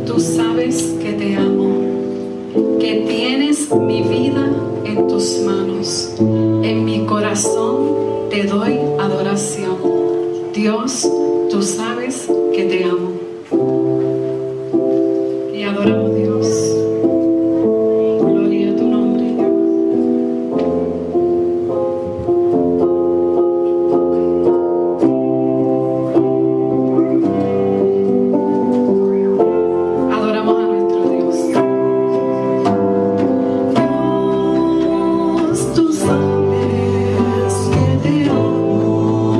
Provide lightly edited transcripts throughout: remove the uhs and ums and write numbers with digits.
tú sabes que te amo, que tienes mi vida en tus manos. En mi corazón te doy adoración. Dios, tú sabes que te amo. Y adoramos a Dios. Gloria a tu nombre. Adoramos a nuestro Dios. Dios, tú sabes que te amo,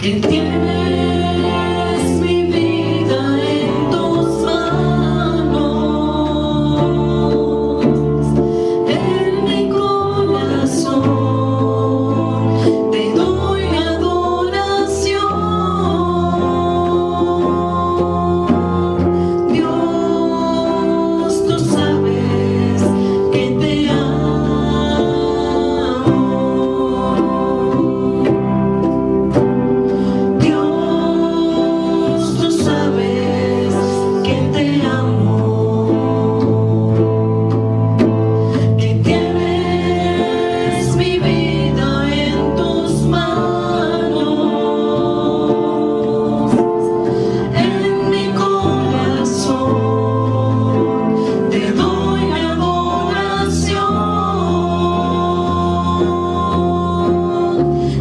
que tienes mi vida en tus manos. En mi corazón te doy adoración. Dios, tú sabes que te amo. Dios, tú sabes que te amo, que tienes mi vida en tus manos. En mi corazón te doy adoración.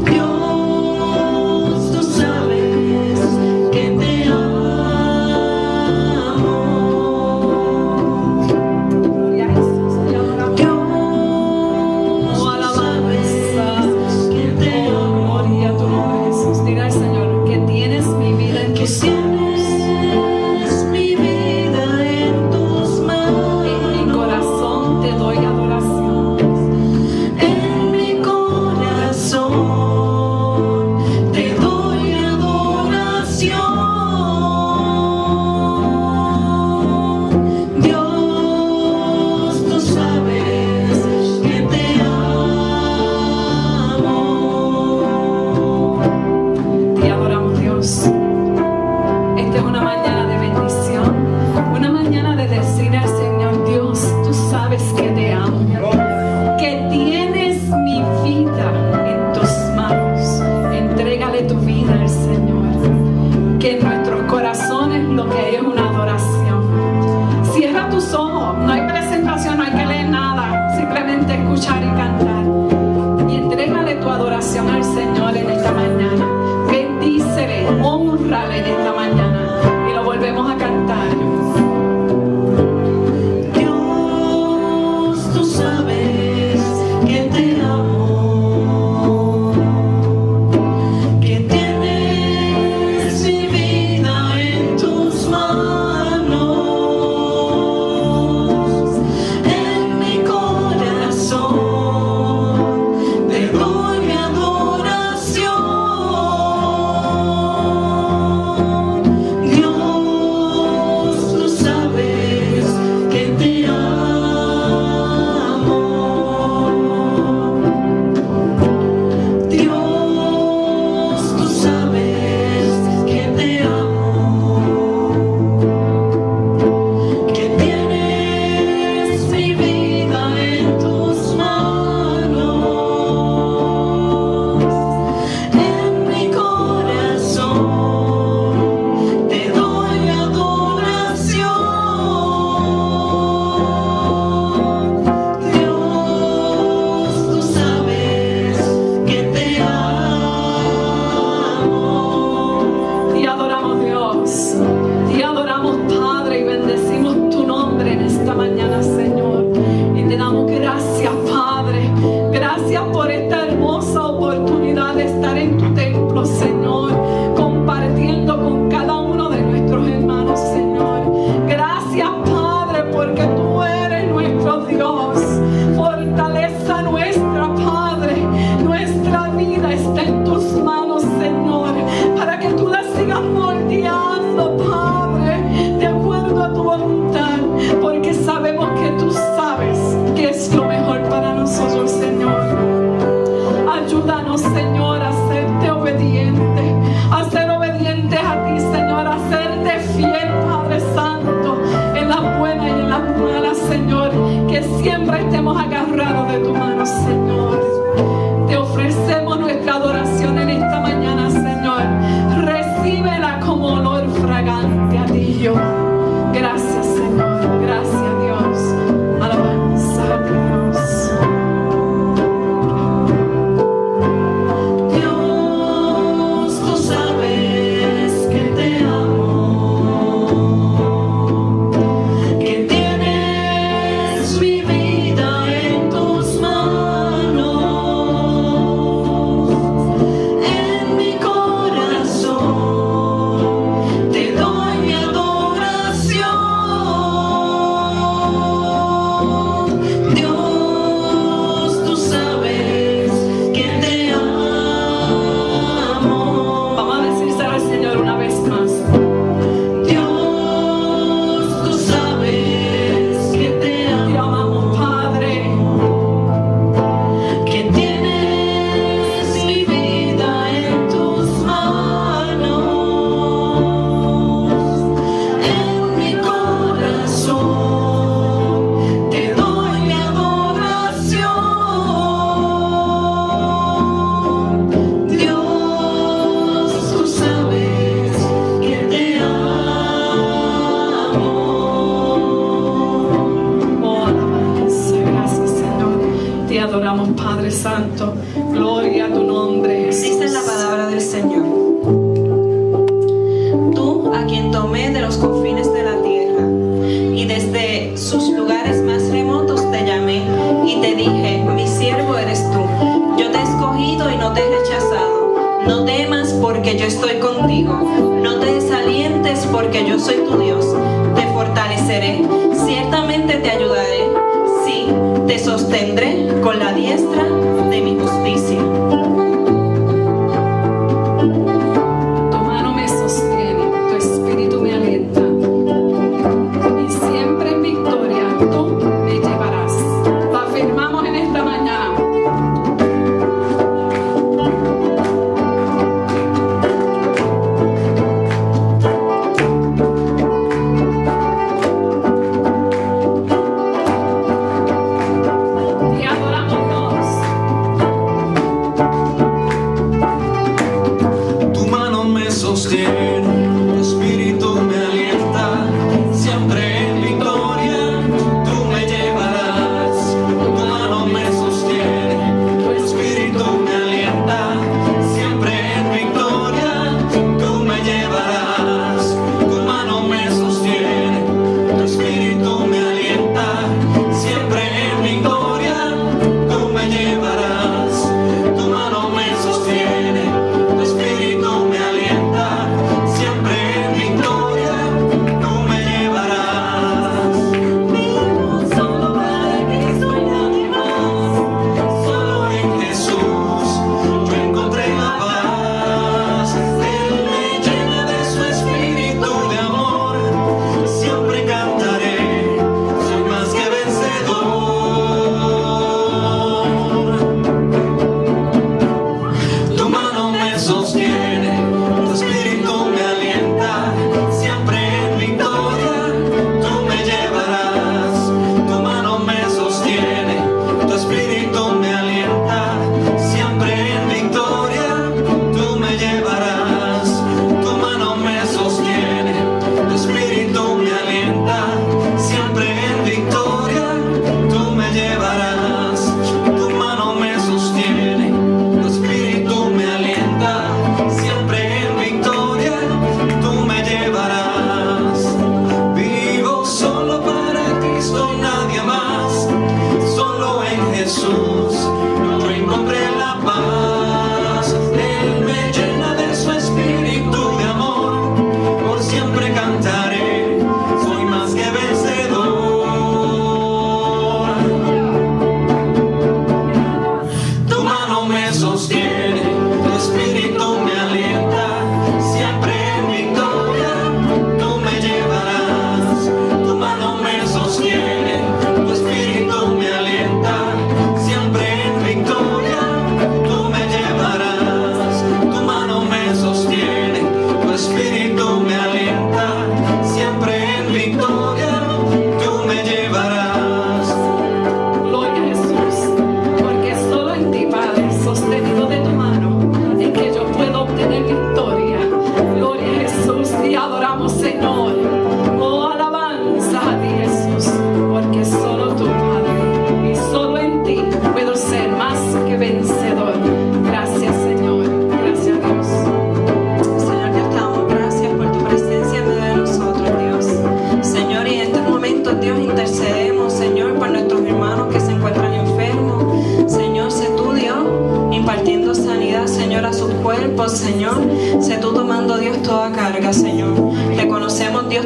Dios, tú sabes que te amo. Gloria a Jesús. Dios, alabanza, que te amo. Gloria a tu nombre, Jesús. Diga al Señor que tienes mi vida en tus manos. Tienes mi vida en tus manos. En mi corazón te doy adoración. En mi corazón te doy adoración. Dios, tú sabes que te amo. Te adoramos, Dios. Esta es una mañana de bendición, una mañana de decir al Señor: Dios, tú sabes que te amo, que tienes mi vida en tus manos. Entrégale tu vida al Señor, que en nuestros corazones lo que hay es una adoración. Cierra tus ojos, no hay presentación, no hay que leer nada, simplemente escuchar y cantar. Y entrégale tu adoración al Señor en esta mañana. Bendícele, honrale en esta mañana. Y lo volvemos a cantar. Dios, tú sabes que te amo, que tienes mi vida en tus manos. En mi corazón te doy adoración. Dios, tú sabes que te amo. Dios, tú sabes que te amo, que tienes mi vida en tus manos. En mi corazón te doy adoración. Dios, tú sabes que te amo. Te adoramos, Dios. Te adoramos, Padre, y bendecimos tu nombre en esta mañana, Señor. Y te damos gracias, Padre. Gracias por esta hermosa oportunidad de estar en tu templo, Señor, compartiendo con cada uno de nuestros hermanos, Señor. Gracias, Padre, porque tú eres nuestro Dios. Fortaleza nuestra, Padre. Nuestra vida está en tus manos, Señor, para que tú la sigas moldeando, Padre. que siempre estemos agarrados de tu mano, Señor. Te ofrecemos nuestra adoración en esta mañana, Señor. Recíbela como olor fragante a ti, Dios. Gracias, Señor. Gracias, Dios. Alabanza a Dios. Dios, tú sabes que te amo, que tienes mi vida en tus manos, en mi corazón te doy mi adoración. Dios, tú sabes que te amo. Vamos a decírselo al Señor una vez más. Dios, tú sabes que te amo. Te amamos, Padre, que tienes mi vida en tus manos, en mi corazón te doy mi adoración. Dios, tú sabes que te amo. Oh, alabanza, gracias, Señor. Te adoramos, Padre Santo. Gloria a tu nombre, Jesús. Dice la palabra del Señor: Tú, a quien tomé de los confines de la tierra, y desde sus lugares más remotos te llamé, y te dije, mi siervo eres tú. Yo te he escogido y no te he rechazado. No temas, porque yo estoy contigo. No te desalientes, porque yo soy tu Dios. Te fortaleceré, ciertamente te ayudaré. Sí, te sostendré con la diestra de mi justicia. Tu mano me sostiene, tu espíritu me alienta, y siempre en victoria tú me llevarás. Lo afirmamos en esta mañana. Te adoramos, Dios.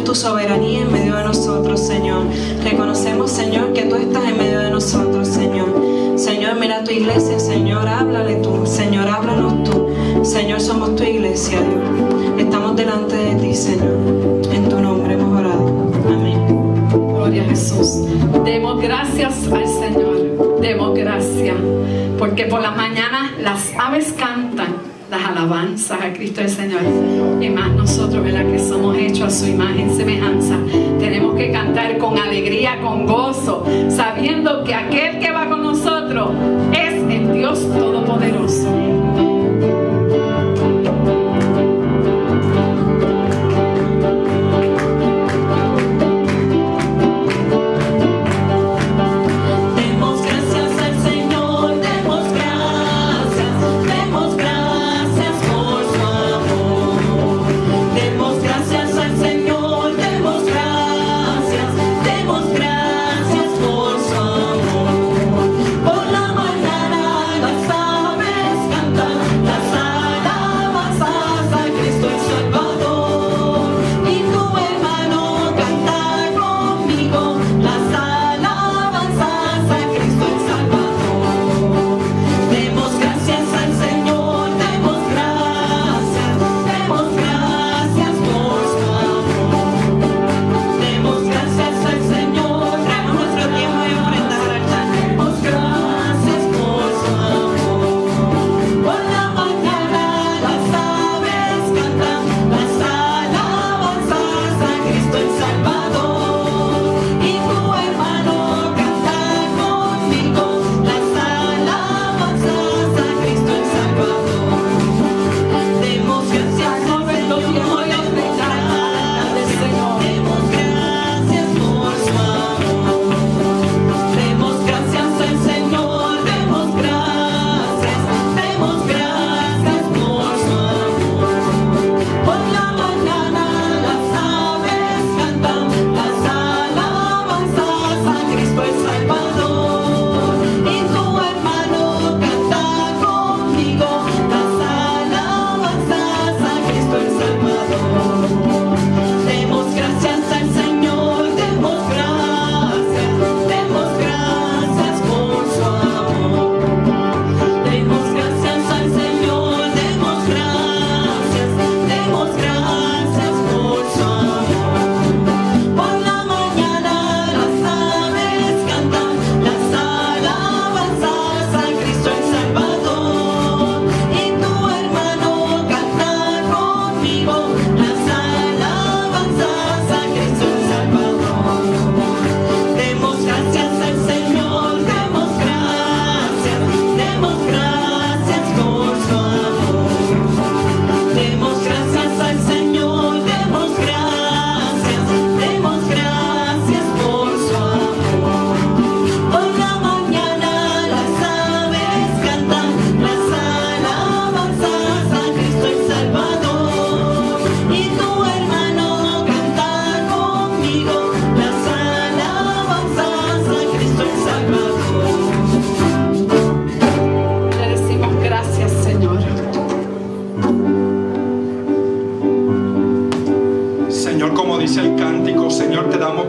tu soberanía en medio de nosotros, Señor. Reconocemos, Señor, que tú estás en medio de nosotros, Señor. Señor, mira tu iglesia, Señor, háblale tú. Señor, háblanos tú. Señor, somos tu iglesia, Dios. Estamos delante de ti, Señor. En tu nombre hemos orado. Amén. Gloria a Jesús. Demos gracias al Señor. Demos gracias. Porque por la mañana las aves cantan las alabanzas a Cristo el Señor. Y más nosotros, ¿verdad?, que somos hechos a su imagen y semejanza, tenemos que cantar con alegría, con gozo, sabiendo que aquel que va con nosotros es el Dios Todopoderoso.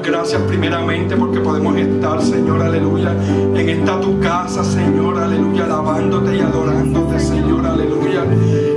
Gracias primeramente porque podemos estar, Señor, aleluya, en esta tu casa, Señor, aleluya, alabándote y adorándote, Señor, aleluya.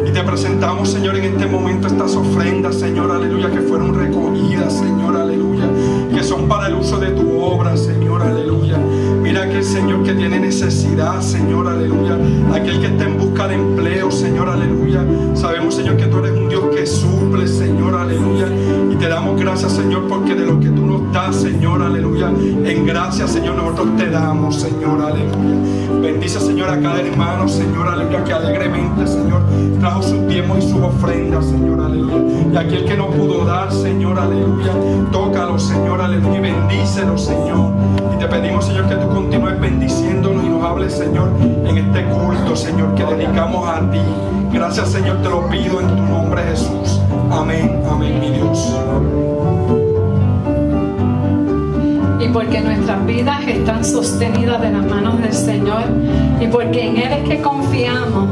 Y te presentamos, Señor, en este momento estas ofrendas, Señor, aleluya, que fueron recogidas, Señor, aleluya, que son para el uso de tu obra, Señor, aleluya. Mira aquel Señor que tiene necesidad, Señor, aleluya, aquel que está en busca de empleo, Señor, aleluya. Sabemos, Señor, que tú eres un Dios que suple, Señor, aleluya, y te damos gracias, Señor, porque de lo que tú nos das, Señor, aleluya, en gracias, Señor, nosotros te damos, Señor, aleluya. Bendice, Señor, a cada hermano, Señor, aleluya, que alegremente, Señor, trajo sus diezmos y sus ofrendas, Señor, aleluya. Y aquel que no pudo dar, Señor, aleluya, tócalo, Señor, aleluya, y bendícelo, Señor. Y te pedimos, Señor, que tú continúes bendiciéndonos y nos hables, Señor, en este culto, Señor, que dedicamos a ti. Gracias, Señor, te lo pido en tu nombre, Jesús. Amén, amén, mi Dios. Y porque nuestras vidas están sostenidas de las manos del Señor y porque en Él es que confiamos.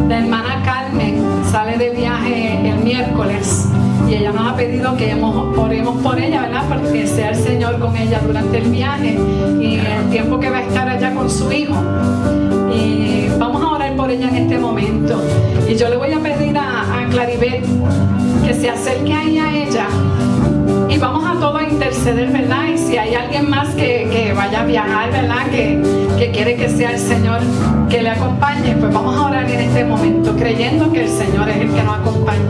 La hermana Carmen sale de viaje el miércoles y ella nos ha pedido que oremos por ella, ¿verdad? Porque sea el Señor con ella durante el viaje y el tiempo que va a estar allá con su hijo. Y vamos a orar por ella en este momento. Y yo le voy a pedir a Claribet que se acerque ahí a ella y vamos a todos a interceder, ¿verdad? Y si hay alguien más que vaya a viajar, ¿verdad? Que quiere que sea el Señor que le acompañe, pues vamos a orar en este momento, creyendo que el Señor es el que nos acompaña.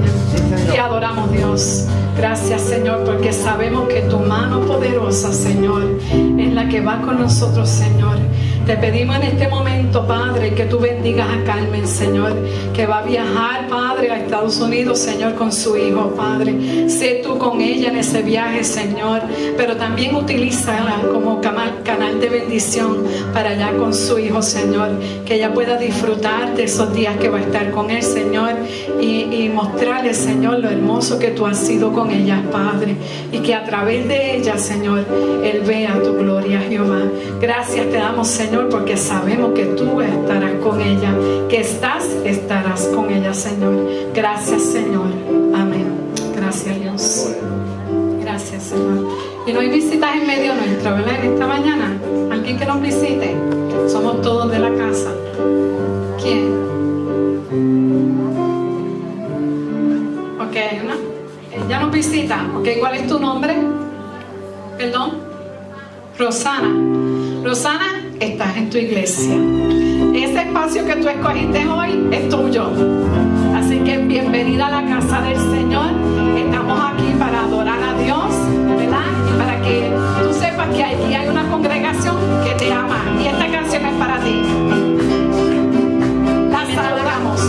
Y adoramos a Dios. Gracias, Señor, porque sabemos que tu mano poderosa, Señor, es la que va con nosotros, Señor. Te pedimos en este momento, Padre, que tú bendigas a Carmen, Señor, que va a viajar, Padre, a Estados Unidos, Señor, con su hijo, Padre. Sé tú con ella en ese viaje, Señor, pero también utilízala como canal de bendición para allá con su hijo, Señor, que ella pueda disfrutar de esos días que va a estar con él, Señor, y mostrarle, Señor, lo hermoso que tú has sido con ella, Padre, y que a través de ella, Señor, él vea tu gloria, Jehová. Gracias te damos, Señor, porque sabemos que tú estarás con ella, que estarás con ella, Señor. Gracias, Señor. Amén. Gracias, Dios. Gracias, Señor. Y no hay visitas en medio nuestro, ¿verdad? En esta mañana, alguien que nos visite. Somos todos de la casa. ¿Quién? Ok, ¿no? Ella nos visita. Ok, ¿cuál es tu nombre? Perdón. Rosana. Rosana, estás en tu iglesia. Ese espacio que tú escogiste hoy es tuyo. Así que bienvenida a la casa del Señor. Estamos aquí para adorar a Dios, ¿verdad? Y para que tú sepas que aquí hay una congregación que te ama. Y esta canción es para ti. La saludamos.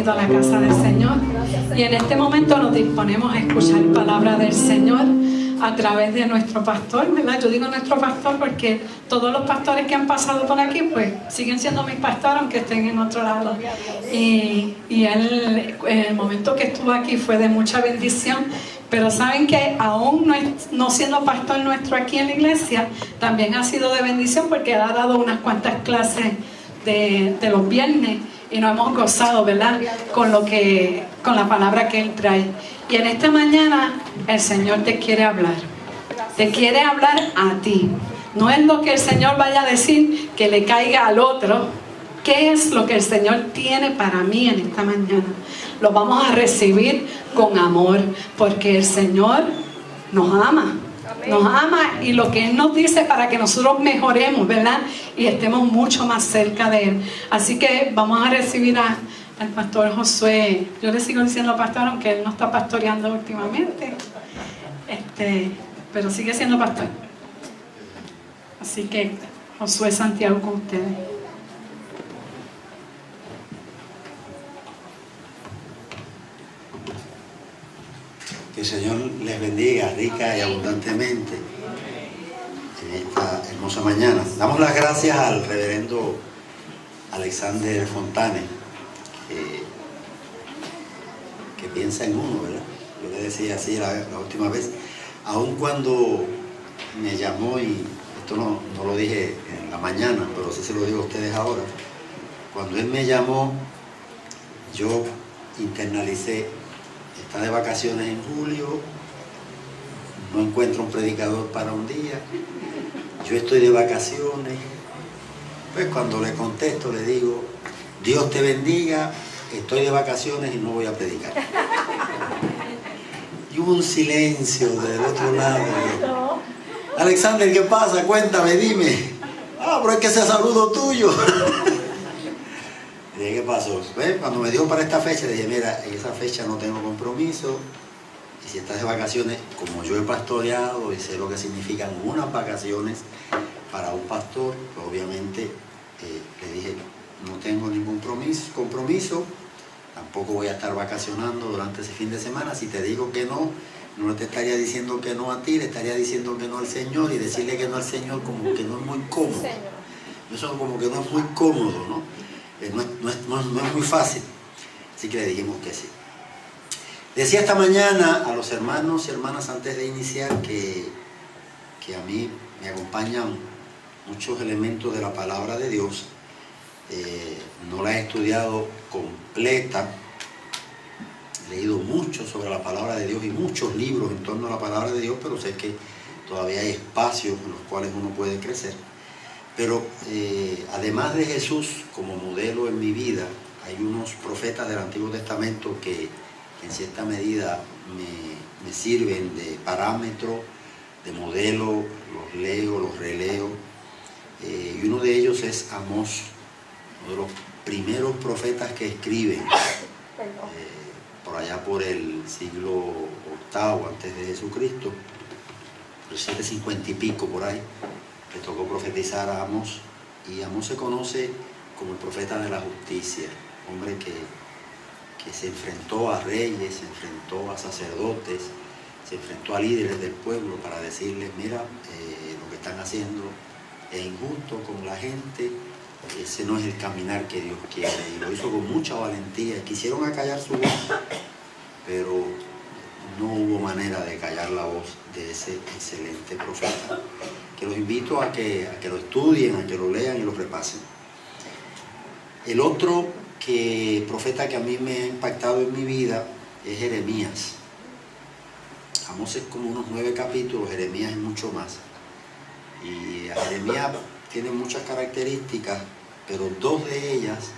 A la casa del Señor, y en este momento nos disponemos a escuchar palabra del Señor a través de nuestro pastor, ¿verdad? Yo digo nuestro pastor porque todos los pastores que han pasado por aquí pues siguen siendo mis pastores aunque estén en otro lado, y él en el momento que estuvo aquí fue de mucha bendición. Pero saben que aún no siendo pastor nuestro aquí en la iglesia, también ha sido de bendición porque ha dado unas cuantas clases de los viernes y nos hemos gozado, ¿verdad? Con la palabra que Él trae. Y en esta mañana el Señor te quiere hablar. Te quiere hablar a ti. No es lo que el Señor vaya a decir que le caiga al otro. ¿Qué es lo que el Señor tiene para mí en esta mañana? Lo vamos a recibir con amor, porque el Señor nos ama. Nos ama, y lo que Él nos dice para que nosotros mejoremos, ¿verdad? Y estemos mucho más cerca de Él. Así que vamos a recibir al pastor Josué. Yo le sigo diciendo pastor, aunque él no está pastoreando últimamente, pero sigue siendo pastor. Así que Josué Santiago con ustedes. Que el Señor les bendiga rica y abundantemente en esta hermosa mañana. Damos las gracias al reverendo Alexander Fontane, que piensa en uno, ¿verdad? Yo le decía así la última vez, aun cuando me llamó, y esto no lo dije en la mañana, pero sí se lo digo a ustedes ahora, cuando él me llamó, yo internalicé: está de vacaciones en julio, no encuentro un predicador para un día, yo estoy de vacaciones. Pues cuando le contesto le digo: Dios te bendiga, estoy de vacaciones y no voy a predicar. Y hubo un silencio del otro lado. Alexander, ¿qué pasa? Cuéntame, dime. Pero es que ese saludo tuyo. Le dije: ¿qué pasó? ¿Ves? Cuando me dijo para esta fecha, le dije: mira, en esa fecha no tengo compromiso, y si estás de vacaciones, como yo he pastoreado y sé lo que significan unas vacaciones para un pastor, pues obviamente le dije: no tengo ningún compromiso, tampoco voy a estar vacacionando durante ese fin de semana. Si te digo que no te estaría diciendo que no a ti, le estaría diciendo que no al Señor, y decirle que no al Señor como que no es muy cómodo. Eso como que no es muy cómodo, ¿no? No es muy fácil. Así que le dijimos que sí. Decía esta mañana a los hermanos y hermanas antes de iniciar que a mí me acompañan muchos elementos de la palabra de Dios. No la he estudiado completa, he leído mucho sobre la palabra de Dios y muchos libros en torno a la palabra de Dios, pero sé que todavía hay espacios en los cuales uno puede crecer. Pero además de Jesús como modelo en mi vida, hay unos profetas del Antiguo Testamento que en cierta medida me sirven de parámetro, de modelo, los leo, los releo. Y uno de ellos es Amós, uno de los primeros profetas que escriben, por allá por el siglo VIII antes de Jesucristo, el 750 y pico por ahí. Le tocó profetizar a Amós, y Amós se conoce como el profeta de la justicia, hombre que se enfrentó a reyes, se enfrentó a sacerdotes, se enfrentó a líderes del pueblo para decirles: mira, lo que están haciendo es injusto con la gente, ese no es el caminar que Dios quiere. Y lo hizo con mucha valentía. Quisieron acallar su voz, pero no hubo manera de callar la voz de ese excelente profeta, que los invito a que lo estudien, a que lo lean y lo repasen. El otro profeta que a mí me ha impactado en mi vida es Jeremías. Amós es como unos 9 capítulos, Jeremías es mucho más. Y a Jeremías tiene muchas características, pero 2 de ellas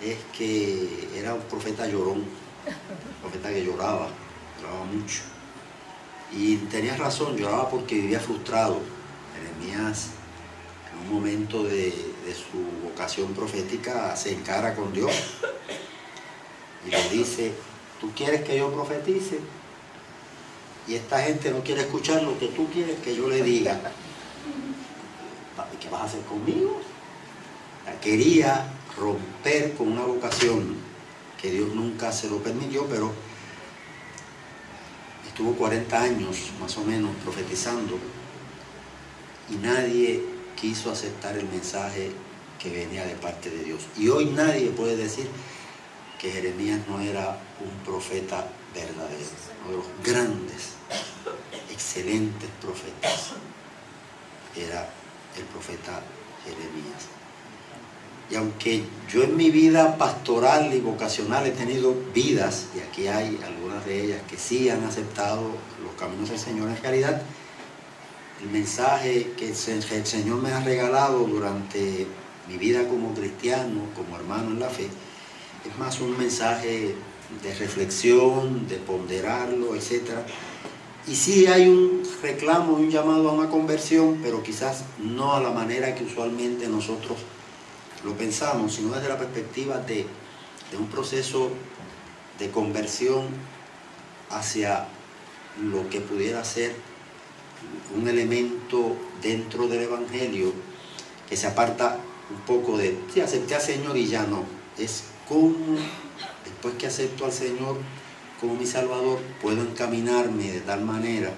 es que era un profeta llorón, un profeta que lloraba mucho. Y tenía razón, lloraba porque vivía frustrado. Jeremías, en un momento de su vocación profética, se encara con Dios y le dice: ¿tú quieres que yo profetice? Y esta gente no quiere escuchar lo que tú quieres que yo le diga. ¿Qué vas a hacer conmigo? Quería romper con una vocación que Dios nunca se lo permitió, pero estuvo 40 años más o menos profetizando y nadie quiso aceptar el mensaje que venía de parte de Dios. Y hoy nadie puede decir que Jeremías no era un profeta verdadero, uno de los grandes, excelentes profetas era el profeta Jeremías. Y aunque yo en mi vida pastoral y vocacional he tenido vidas, y aquí hay algunas de ellas que sí han aceptado los caminos del Señor, en realidad el mensaje que el Señor me ha regalado durante mi vida como cristiano, como hermano en la fe, es más un mensaje de reflexión, de ponderarlo, etc. Y sí hay un reclamo, un llamado a una conversión, pero quizás no a la manera que usualmente nosotros lo pensamos, sino desde la perspectiva de de un proceso de conversión hacia lo que pudiera ser un elemento dentro del Evangelio que se aparta un poco de, sí, acepté al Señor y ya no. Es como, después que acepto al Señor como mi Salvador, puedo encaminarme de tal manera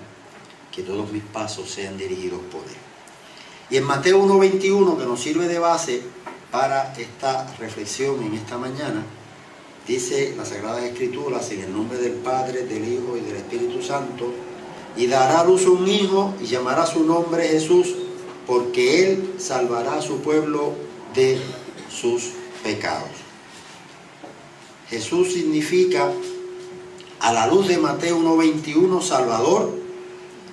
que todos mis pasos sean dirigidos por Él. Y en Mateo 1:21, que nos sirve de base para esta reflexión en esta mañana, dice las Sagradas Escrituras: en el nombre del Padre, del Hijo y del Espíritu Santo, y dará a luz un hijo y llamará su nombre Jesús, porque Él salvará a su pueblo de sus pecados. Jesús significa, a la luz de Mateo 1:21, Salvador,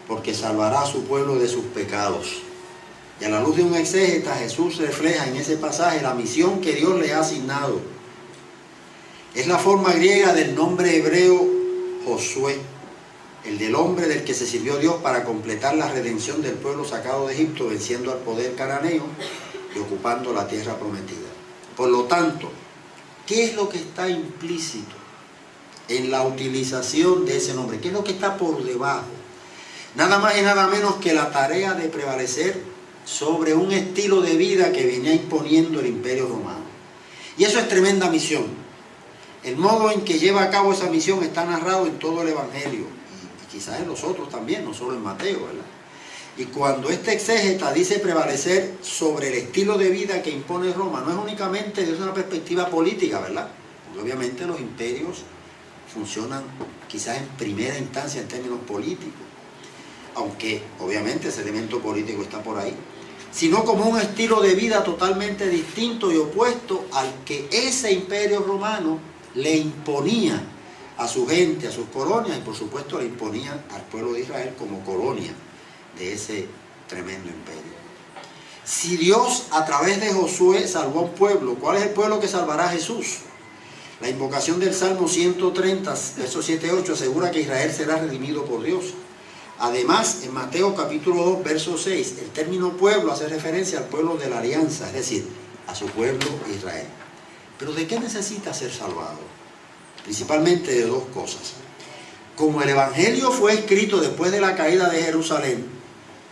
porque salvará a su pueblo de sus pecados. Y a la luz de un exégeta, Jesús refleja en ese pasaje la misión que Dios le ha asignado. Es la forma griega del nombre hebreo Josué, el del hombre del que se sirvió Dios para completar la redención del pueblo sacado de Egipto, venciendo al poder cananeo y ocupando la tierra prometida. Por lo tanto, ¿qué es lo que está implícito en la utilización de ese nombre? ¿Qué es lo que está por debajo? Nada más y nada menos que la tarea de prevalecer sobre un estilo de vida que venía imponiendo el Imperio Romano. Y eso es tremenda misión. El modo en que lleva a cabo esa misión está narrado en todo el Evangelio, y quizás en los otros también, no solo en Mateo, ¿verdad? Y cuando este exégeta dice prevalecer sobre el estilo de vida que impone Roma, no es únicamente desde una perspectiva política, ¿verdad? Porque obviamente los imperios funcionan quizás en primera instancia en términos políticos, aunque obviamente ese elemento político está por ahí, sino como un estilo de vida totalmente distinto y opuesto al que ese imperio romano le imponía a su gente, a sus colonias, y por supuesto le imponía al pueblo de Israel como colonia de ese tremendo imperio. Si Dios a través de Josué salvó a un pueblo, ¿cuál es el pueblo que salvará a Jesús? La invocación del Salmo 130, versos 7 y 8, asegura que Israel será redimido por Dios. Además, en Mateo capítulo 2, verso 6, el término pueblo hace referencia al pueblo de la alianza, es decir, a su pueblo Israel. Pero ¿de qué necesita ser salvado? Principalmente de dos cosas. Como el Evangelio fue escrito después de la caída de Jerusalén,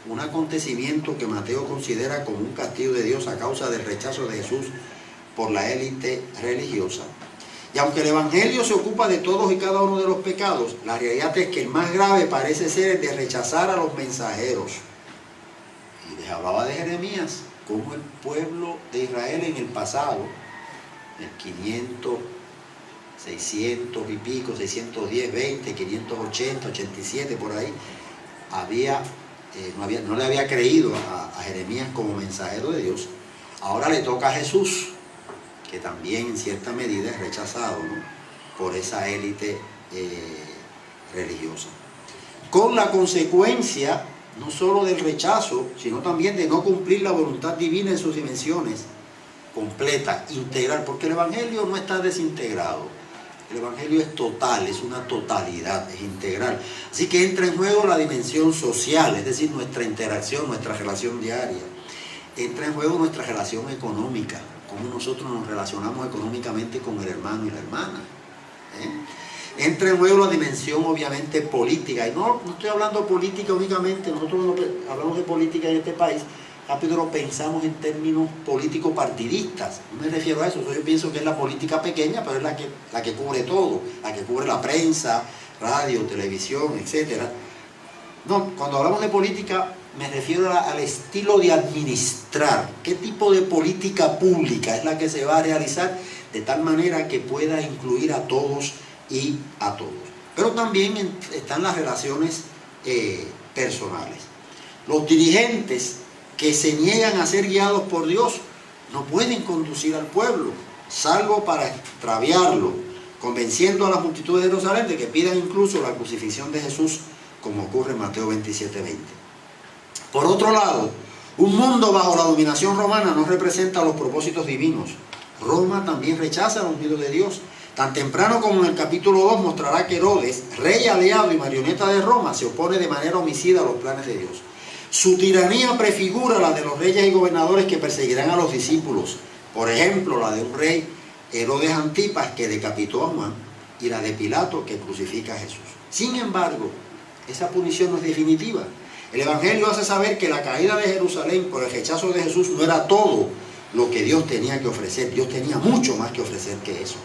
un acontecimiento que Mateo considera como un castigo de Dios a causa del rechazo de Jesús por la élite religiosa. Y aunque el Evangelio se ocupa de todos y cada uno de los pecados, la realidad es que el más grave parece ser el de rechazar a los mensajeros. Y les hablaba de Jeremías, como el pueblo de Israel en el pasado, en el 500, 600 y pico, 610, 20, 580, 87, por ahí, no le había creído a Jeremías como mensajero de Dios. Ahora le toca a Jesús, que también en cierta medida es rechazado, ¿no?, por esa élite religiosa. Con la consecuencia no solo del rechazo, sino también de no cumplir la voluntad divina en sus dimensiones completa, integral, porque el Evangelio no está desintegrado. El Evangelio es total, es una totalidad, es integral. Así que entra en juego la dimensión social, es decir, nuestra interacción, nuestra relación diaria. Entra en juego nuestra relación económica, cómo nosotros nos relacionamos económicamente con el hermano y la hermana. Entra en juego la dimensión obviamente política, y no estoy hablando política únicamente, nosotros cuando hablamos de política en este país, rápido lo pensamos en términos político-partidistas. No me refiero a eso, yo pienso que es la política pequeña, pero es la que cubre todo, la que cubre la prensa, radio, televisión, etc. No, cuando hablamos de política me refiero al estilo de administrar. ¿Qué tipo de política pública es la que se va a realizar de tal manera que pueda incluir a todos y a todos? Pero también están las relaciones personales. Los dirigentes que se niegan a ser guiados por Dios no pueden conducir al pueblo, salvo para extraviarlo, convenciendo a la multitud de Jerusalén de que pidan incluso la crucifixión de Jesús, como ocurre en Mateo 27:20. Por otro lado, un mundo bajo la dominación romana no representa los propósitos divinos. Roma también rechaza al ungido de Dios. Tan temprano como en el capítulo 2 mostrará que Herodes, rey aliado y marioneta de Roma, se opone de manera homicida a los planes de Dios. Su tiranía prefigura la de los reyes y gobernadores que perseguirán a los discípulos. Por ejemplo, la de un rey Herodes Antipas, que decapitó a Juan, y la de Pilato, que crucifica a Jesús. Sin embargo, esa punición no es definitiva. El Evangelio hace saber que la caída de Jerusalén por el rechazo de Jesús no era todo lo que Dios tenía que ofrecer. Dios tenía mucho más que ofrecer que eso.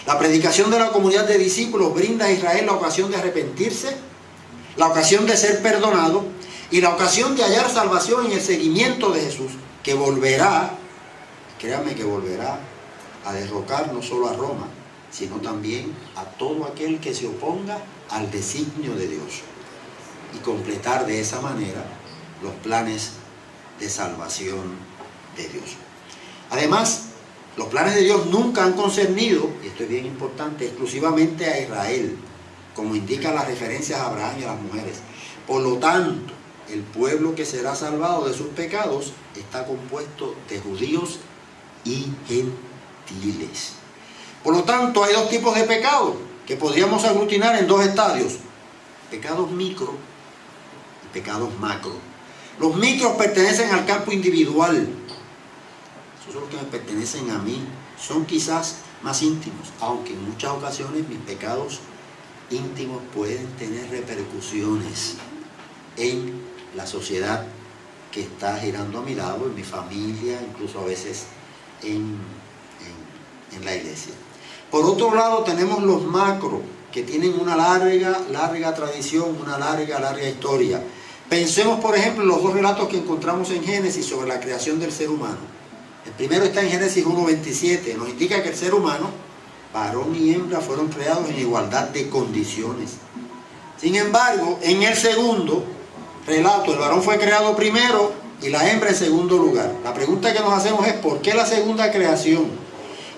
La predicación de la comunidad de discípulos brinda a Israel la ocasión de arrepentirse, la ocasión de ser perdonado y la ocasión de hallar salvación en el seguimiento de Jesús, que volverá, créanme que volverá a derrocar no solo a Roma, sino también a todo aquel que se oponga al designio de Dios, y completar de esa manera los planes de salvación de Dios. Además, los planes de Dios nunca han concernido, y esto es bien importante, exclusivamente a Israel, como indican las referencias a Abraham y a las mujeres. Por lo tanto, el pueblo que será salvado de sus pecados está compuesto de judíos y gentiles. Por lo tanto, hay dos tipos de pecados que podríamos aglutinar en dos estadios: pecados micro y pecados macro. Los micros pertenecen al campo individual. Esos son los que me pertenecen a mí. Son quizás más íntimos, aunque en muchas ocasiones mis pecados íntimos pueden tener repercusiones en la sociedad que está girando a mi lado, en mi familia, incluso a veces en la iglesia. Por otro lado, tenemos los macros, que tienen una larga tradición, una larga historia. Pensemos, por ejemplo, en los dos relatos que encontramos en Génesis sobre la creación del ser humano. El primero está en Génesis 1:27, nos indica que el ser humano, varón y hembra, fueron creados en igualdad de condiciones. Sin embargo, en el segundo relato, el varón fue creado primero y la hembra en segundo lugar. La pregunta que nos hacemos es: ¿por qué la segunda creación,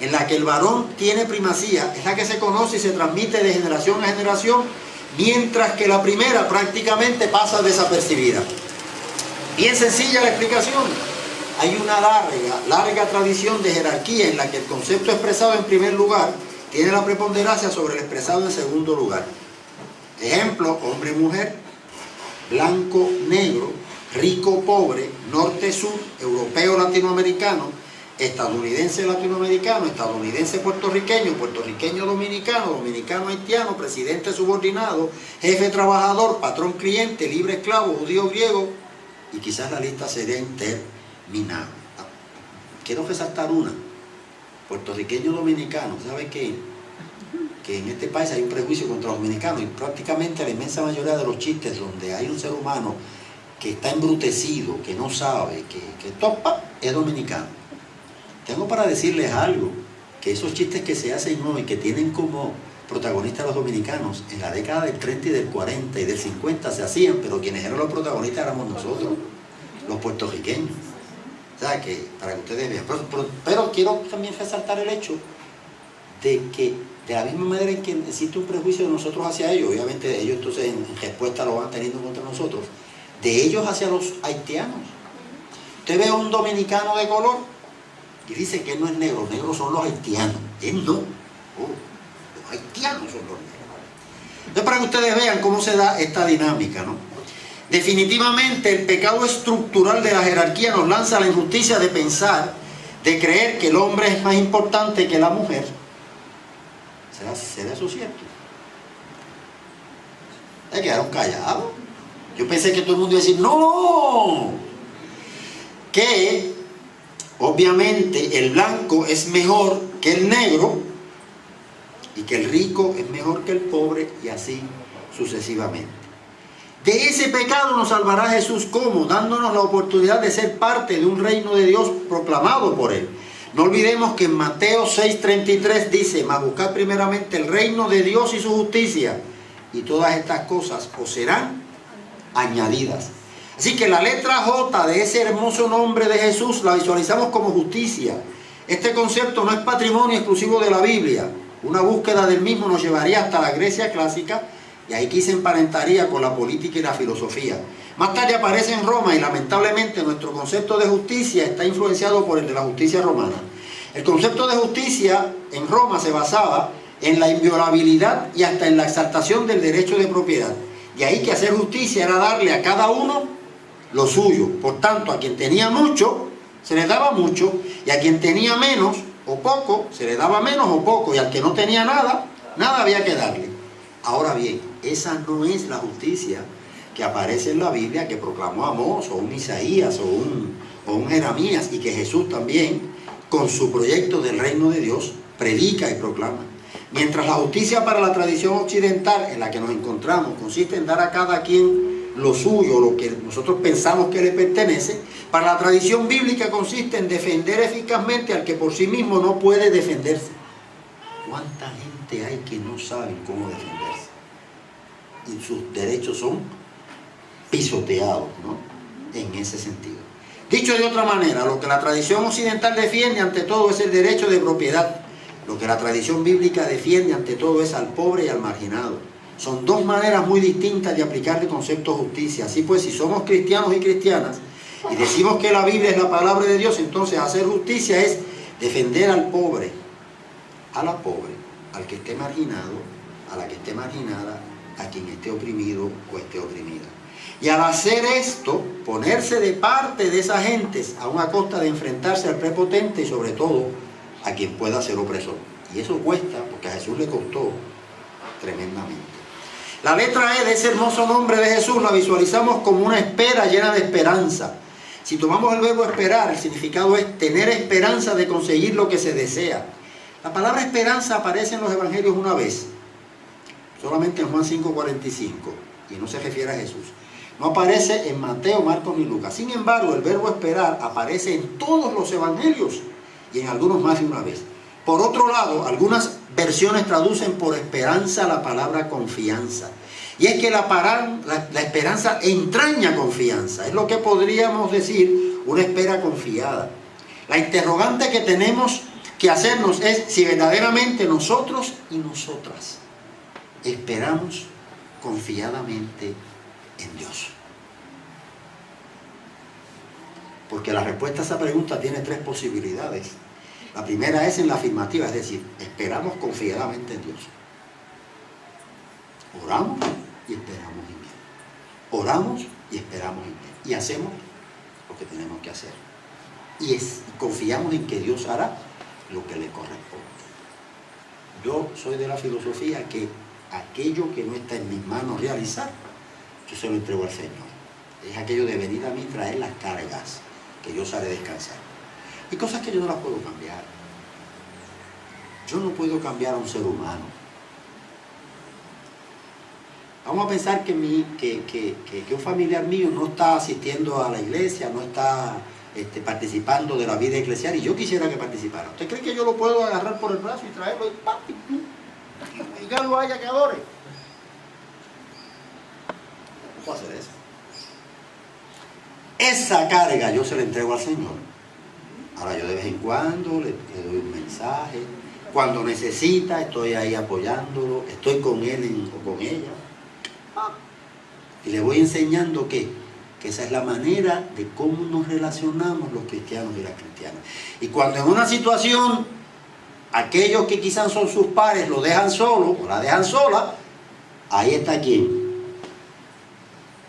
en la que el varón tiene primacía, es la que se conoce y se transmite de generación a generación, mientras que la primera prácticamente pasa desapercibida? Bien sencilla la explicación. Hay una larga tradición de jerarquía en la que el concepto expresado en primer lugar tiene la preponderancia sobre el expresado en segundo lugar. Ejemplo: hombre, mujer, blanco, negro, rico, pobre, norte, sur, europeo, latinoamericano, estadounidense, latinoamericano, estadounidense, puertorriqueño, puertorriqueño, dominicano, dominicano, haitiano, presidente, subordinado, jefe, trabajador, patrón, cliente, libre, esclavo, judío, griego, y quizás la lista sería interminable. Quiero resaltar una: puertorriqueño, dominicano. ¿Sabe qué? Que en este país hay un prejuicio contra los dominicanos, y prácticamente la inmensa mayoría de los chistes donde hay un ser humano que está embrutecido, que no sabe, que topa, es dominicano. Tengo para decirles algo, que esos chistes que se hacen hoy, que tienen como protagonistas los dominicanos, en la década del 30 y del 40 y del 50 se hacían, pero quienes eran los protagonistas éramos nosotros, los puertorriqueños. O sea, que para que ustedes vean. Pero quiero también resaltar el hecho de que, de la misma manera en que existe un prejuicio de nosotros hacia ellos, obviamente ellos entonces en respuesta lo van teniendo contra nosotros, de ellos hacia los haitianos. Usted ve a un dominicano de color y dice que él no es negro, negros son los haitianos. Él no. Los haitianos son los negros. Entonces, para que ustedes vean cómo se da esta dinámica, ¿no? Definitivamente el pecado estructural de la jerarquía nos lanza a la injusticia de pensar, de creer que el hombre es más importante que la mujer. ¿Será eso cierto? Se quedaron callados. Yo pensé que todo el mundo iba a decir ¡no! Que obviamente el blanco es mejor que el negro, y que el rico es mejor que el pobre, y así sucesivamente. De ese pecado nos salvará Jesús. ¿Cómo? Dándonos la oportunidad de ser parte de un reino de Dios proclamado por Él. No olvidemos que en Mateo 6:33 dice: mas buscad primeramente el reino de Dios y su justicia, y todas estas cosas os serán añadidas. Así que la letra J de ese hermoso nombre de Jesús la visualizamos como justicia. Este concepto no es patrimonio exclusivo de la Biblia. Una búsqueda del mismo nos llevaría hasta la Grecia clásica, y aquí se emparentaría con la política y la filosofía. Más tarde aparece en Roma, y lamentablemente nuestro concepto de justicia está influenciado por el de la justicia romana. El concepto de justicia en Roma se basaba en la inviolabilidad y hasta en la exaltación del derecho de propiedad. De ahí que hacer justicia era darle a cada uno lo suyo. Por tanto, a quien tenía mucho, se le daba mucho, y a quien tenía menos o poco, se le daba menos o poco, y al que no tenía nada, nada había que darle. Ahora bien, esa no es la justicia que aparece en la Biblia, que proclamó Amós, o un Isaías, o un Jeremías, y que Jesús también, con su proyecto del reino de Dios, predica y proclama. Mientras la justicia para la tradición occidental en la que nos encontramos consiste en dar a cada quien lo suyo, lo que nosotros pensamos que le pertenece, para la tradición bíblica consiste en defender eficazmente al que por sí mismo no puede defenderse. ¿Cuánta gente hay que no sabe cómo defenderse? Y sus derechos son pisoteados, ¿no? En ese sentido. Dicho de otra manera, lo que la tradición occidental defiende ante todo es el derecho de propiedad. Lo que la tradición bíblica defiende ante todo es al pobre y al marginado. Son dos maneras muy distintas de aplicar el concepto de justicia. Así pues, si somos cristianos y cristianas y decimos que la Biblia es la palabra de Dios, entonces hacer justicia es defender al pobre, a la pobre, al que esté marginado, a la que esté marginada, a quien esté oprimido o esté oprimida. Y al hacer esto, ponerse de parte de esas gentes a una costa de enfrentarse al prepotente y sobre todo a quien pueda ser opresor. Y eso cuesta, porque a Jesús le costó tremendamente. La letra E de ese hermoso nombre de Jesús la visualizamos como una espera llena de esperanza. Si tomamos el verbo esperar, el significado es tener esperanza de conseguir lo que se desea. La palabra esperanza aparece en los evangelios una vez, solamente en Juan 5:45, y no se refiere a Jesús. No aparece en Mateo, Marcos ni Lucas. Sin embargo, el verbo esperar aparece en todos los evangelios y en algunos más de una vez. Por otro lado, algunas versiones traducen por esperanza la palabra confianza. Y es que la esperanza entraña confianza. Es lo que podríamos decir una espera confiada. La interrogante que tenemos que hacernos es si verdaderamente nosotros y nosotras esperamos confiadamente en Dios. Porque la respuesta a esa pregunta tiene tres posibilidades. La primera es en la afirmativa, es decir, esperamos confiadamente en Dios. Oramos y esperamos en Dios. Oramos y esperamos en Dios. Y hacemos lo que tenemos que hacer. Y confiamos en que Dios hará lo que le corresponde. Yo soy de la filosofía que aquello que no está en mis manos realizar, yo se lo entrego al Señor. Es aquello de venir a mí y traer las cargas, que yo sale a descansar. Y cosas que yo no las puedo cambiar. Yo no puedo cambiar a un ser humano. Vamos a pensar que un familiar mío no está asistiendo a la iglesia, no está participando de la vida eclesial y yo quisiera que participara. ¿Usted cree que yo lo puedo agarrar por el brazo y traerlo y que lo haya que adore? No puedo hacer eso. Esa carga yo se la entrego al Señor. Ahora yo de vez en cuando le doy un mensaje. Cuando necesita, estoy ahí apoyándolo, estoy con él o con ella. Y le voy enseñando que esa es la manera de cómo nos relacionamos los cristianos y las cristianas. Y cuando en una situación, aquellos que quizás son sus pares lo dejan solo o la dejan sola, ahí está ¿quién?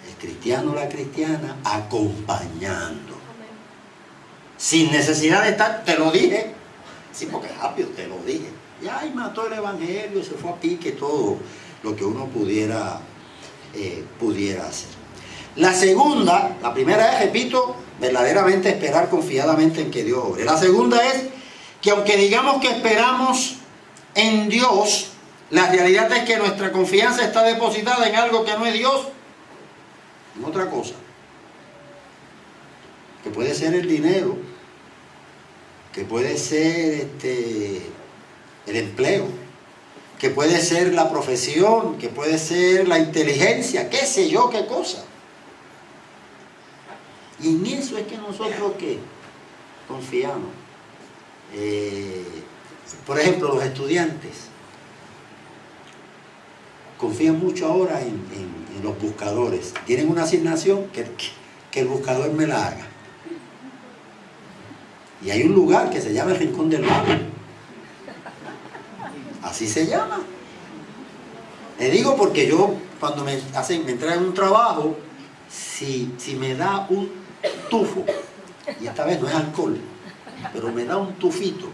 El cristiano o la cristiana acompañando. Sin necesidad de estar, te lo dije. Sí, porque rápido te lo dije. Y ahí mató el evangelio, se fue a pique todo lo que uno pudiera hacer. La segunda, la primera es, repito, verdaderamente esperar confiadamente en que Dios obre. La segunda es que aunque digamos que esperamos en Dios, la realidad es que nuestra confianza está depositada en algo que no es Dios, en otra cosa. Que puede ser el dinero, que puede ser el empleo, que puede ser la profesión, que puede ser la inteligencia, qué sé yo, qué cosa. Y en eso es que nosotros ¿qué? Confiamos. Por ejemplo, los estudiantes confían mucho ahora en los buscadores. Tienen una asignación que el buscador me la haga. Y hay un lugar que se llama el Rincón del Vago. Así se llama. Le digo porque yo, cuando me entregan un trabajo, si me da un tufo, y esta vez no es alcohol, pero me da un tufito,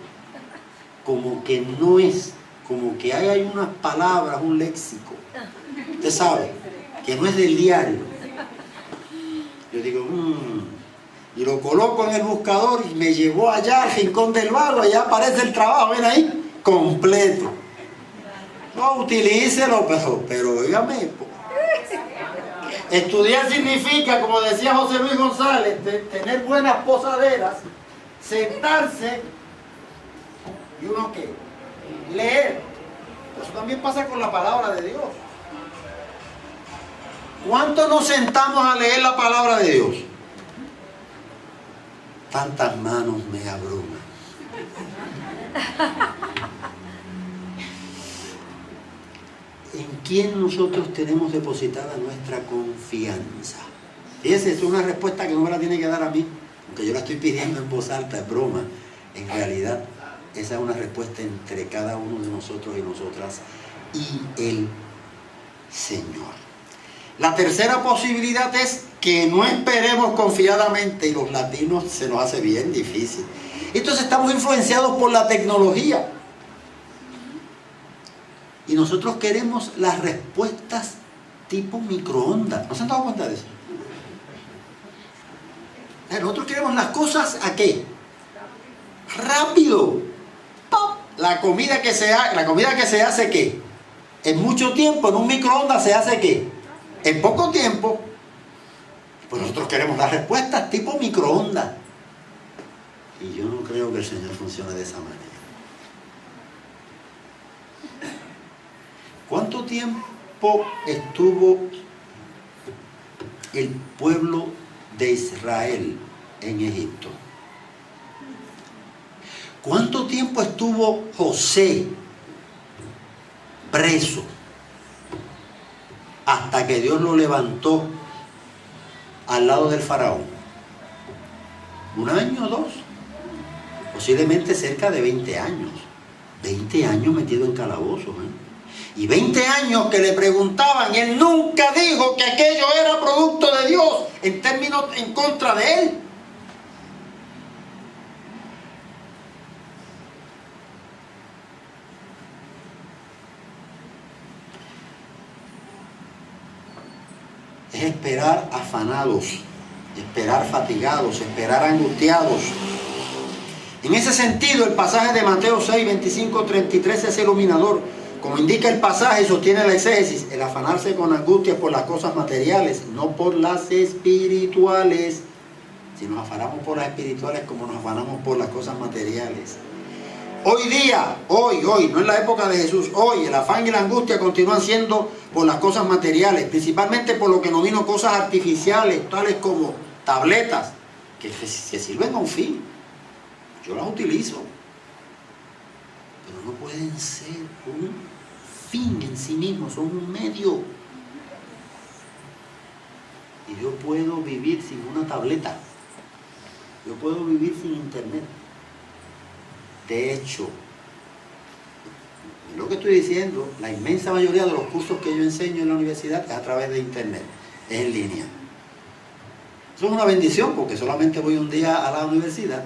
como que no es, como que hay unas palabras, un léxico, usted sabe, que no es del diario. Yo digo, y lo coloco en el buscador y me llevó allá al Rincón del Vago, allá aparece el trabajo, ven ahí, completo. No, utilícelo, pero óigame, estudiar significa, como decía José Luis González, tener buenas posaderas, sentarse y uno qué, leer. Eso también pasa con la palabra de Dios. ¿Cuánto nos sentamos a leer la palabra de Dios? Tantas manos me abruman. ¿En quién nosotros tenemos depositada nuestra confianza? Fíjese, es una respuesta que no me la tiene que dar a mí, aunque yo la estoy pidiendo en voz alta, es broma. En realidad, esa es una respuesta entre cada uno de nosotros y nosotras y el Señor. La tercera posibilidad es que no esperemos confiadamente, y los latinos se nos hace bien difícil. Entonces estamos influenciados por la tecnología. Y nosotros queremos las respuestas tipo microondas. ¿No se han dado cuenta de eso? Nosotros queremos las cosas ¿a qué? Rápido. ¡Pop! La comida que se hace ¿qué? En mucho tiempo, en un microondas se hace ¿qué? En poco tiempo. Pues nosotros queremos las respuestas tipo microondas. Y yo no creo que el Señor funcione de esa manera. ¿Cuánto tiempo estuvo el pueblo de Israel en Egipto? ¿Cuánto tiempo estuvo José preso hasta que Dios lo levantó al lado del faraón? ¿Un año o dos? Posiblemente cerca de 20 años. 20 años metido en calabozos, Y 20 años que le preguntaban, y él nunca dijo que aquello era producto de Dios en términos en contra de él. Es esperar afanados, esperar fatigados, esperar angustiados. En ese sentido, el pasaje de Mateo 6, 25, 33 es iluminador. Como indica el pasaje y sostiene la exégesis, el afanarse con angustia por las cosas materiales, no por las espirituales. Si nos afanamos por las espirituales, como nos afanamos por las cosas materiales. Hoy día, hoy, no en la época de Jesús, hoy el afán y la angustia continúan siendo por las cosas materiales, principalmente por lo que no vino cosas artificiales, tales como tabletas, que sirven a un fin. Yo las utilizo, pero no pueden ser un fin en sí mismos, son un medio. Y yo puedo vivir sin una tableta, yo puedo vivir sin internet. De hecho, lo que estoy diciendo, la inmensa mayoría de los cursos que yo enseño en la universidad es a través de internet, es en línea. Eso es una bendición porque solamente voy un día a la universidad,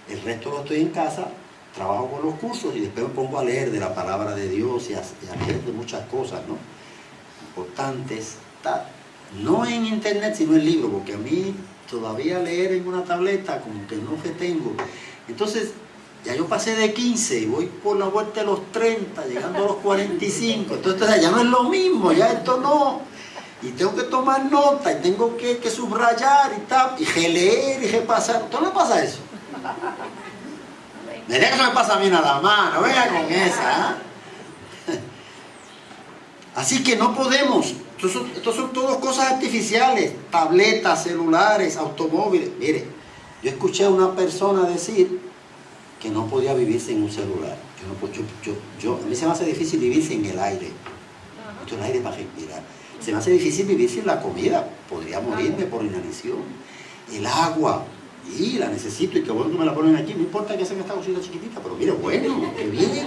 el resto lo estoy en casa, trabajo con los cursos y después me pongo a leer de la palabra de Dios y a leer de muchas cosas, ¿no? Importantes, no en internet sino en libro, porque a mí todavía leer en una tableta como que no que tengo. Entonces, ya yo pasé de 15 y voy por la vuelta de los 30, llegando a los 45, entonces ya no es lo mismo, ya esto no, y tengo que tomar nota, y tengo que subrayar y tal, y releer y repasar. ¿Usted no le pasa eso? Me diga que eso me pasa a mí nada más, no venga con esa, Así que no podemos, estos son todas cosas artificiales, tabletas, celulares, automóviles. Mire, yo escuché a una persona decir que no podía vivir sin un celular. A mí se me hace difícil vivir sin el aire. Esto es el aire para respirar. Se me hace difícil vivir sin la comida. Podría morirme por inanición. El agua. Y la necesito y qué bueno que me la ponen aquí. No importa que sea esta cosita chiquitita, pero mire, bueno, qué bien.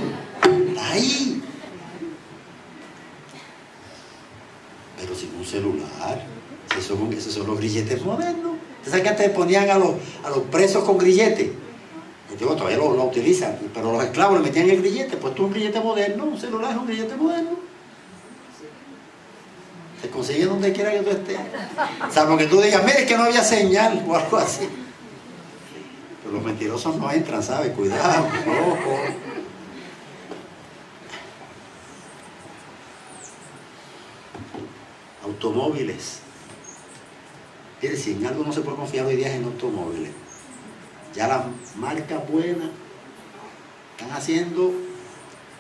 Está ahí. Pero sin un celular. Esos son los grilletes modernos. ¿Ustedes saben que antes ponían a los presos con grilletes? Digo, todavía lo utilizan, pero los esclavos le metían el grillete, pues tú un grillete moderno, un celular es un grillete moderno. Se consigue donde quiera que tú estés. O sea, porque tú digas, mire, es que no había señal o algo así. Pero los mentirosos no entran, ¿sabes? Cuidado, ojo. Automóviles. Quiere decir, en algo no se puede confiar hoy día es en automóviles. Ya las marcas buenas están haciendo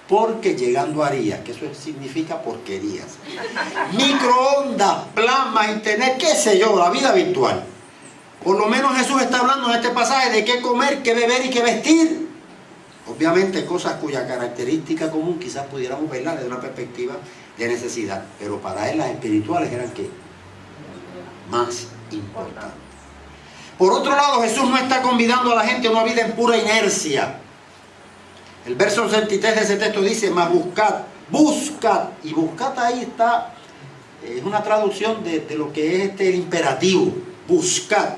porque llegando a Arias, que eso significa porquerías. Microondas, plasma, internet, qué sé yo, la vida virtual. Por lo menos Jesús está hablando en este pasaje de qué comer, qué beber y qué vestir. Obviamente cosas cuya característica común quizás pudiéramos verla desde una perspectiva de necesidad, pero para él las espirituales eran ¿qué? Más importantes. Por otro lado, Jesús no está convidando a la gente a una vida en pura inercia. El verso 63 de ese texto dice, mas buscad, y buscad ahí está, es una traducción de lo que es el imperativo, buscad.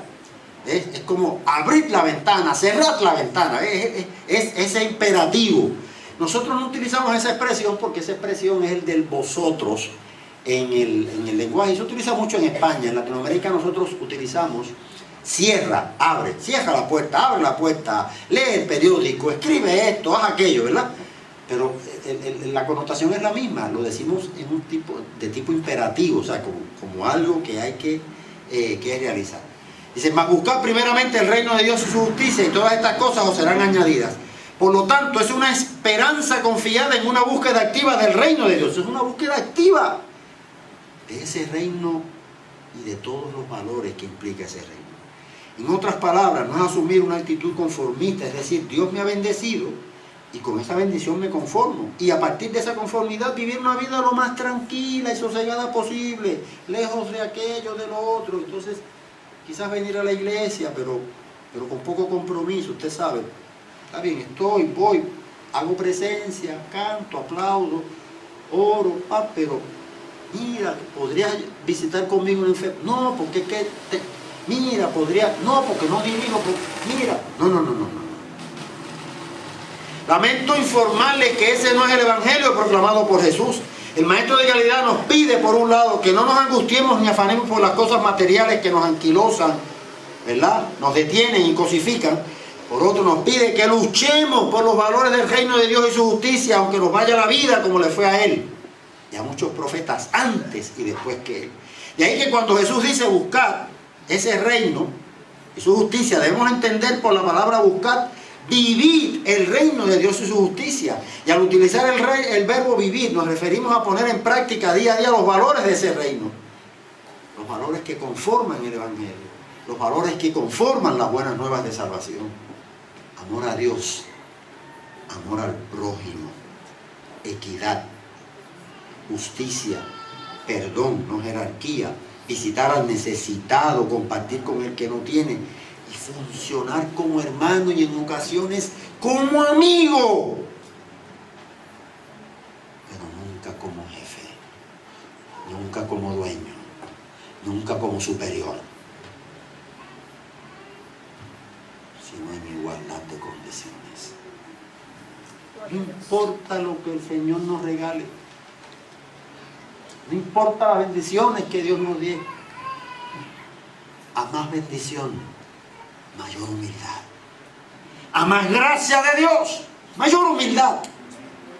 Es como abrir la ventana, cerrar la ventana, es ese imperativo. Nosotros no utilizamos esa expresión porque esa expresión es el del vosotros en el lenguaje, y se utiliza mucho en España. En Latinoamérica nosotros utilizamos cierra, abre, cierra la puerta, abre la puerta, lee el periódico, escribe esto, haz aquello, ¿verdad? Pero la connotación es la misma, lo decimos en un tipo imperativo, o sea, como algo que hay que realizar. Dice, mas buscad primeramente el reino de Dios y su justicia, y todas estas cosas os serán añadidas. Por lo tanto, es una esperanza confiada en una búsqueda activa del reino de Dios. Es una búsqueda activa de ese reino y de todos los valores que implica ese reino. En otras palabras, no es asumir una actitud conformista, es decir, Dios me ha bendecido y con esa bendición me conformo. Y a partir de esa conformidad vivir una vida lo más tranquila y sosegada posible, lejos de aquello, de lo otro. Entonces, quizás venir a la iglesia, pero con poco compromiso, usted sabe. Está bien, voy, hago presencia, canto, aplaudo, oro, pero mira, ¿podrías visitar conmigo un enfermo? No, porque es que, mira, podría, no, porque no dirijo, mira, no. Lamento informarles que ese no es el evangelio proclamado por Jesús. El maestro de Galilea nos pide, por un lado, que no nos angustiemos ni afanemos por las cosas materiales que nos anquilosan, ¿verdad? Nos detienen y cosifican. Por otro, nos pide que luchemos por los valores del reino de Dios y su justicia, aunque nos vaya la vida como le fue a él y a muchos profetas antes y después que él. De ahí que cuando Jesús dice buscar ese reino y su justicia, debemos entender por la palabra buscar, vivir el reino de Dios y su justicia. Y al utilizar el verbo vivir, nos referimos a poner en práctica día a día los valores de ese reino. Los valores que conforman el evangelio, los valores que conforman las buenas nuevas de salvación. Amor a Dios, amor al prójimo, equidad, justicia, perdón, no jerarquía, visitar al necesitado, compartir con el que no tiene y funcionar como hermano y en ocasiones como amigo, pero nunca como jefe, nunca como dueño, nunca como superior, sino en igualdad de condiciones. No importa lo que el Señor nos regale, no importa las bendiciones que Dios nos dé, a más bendición, mayor humildad. A más gracia de Dios, mayor humildad.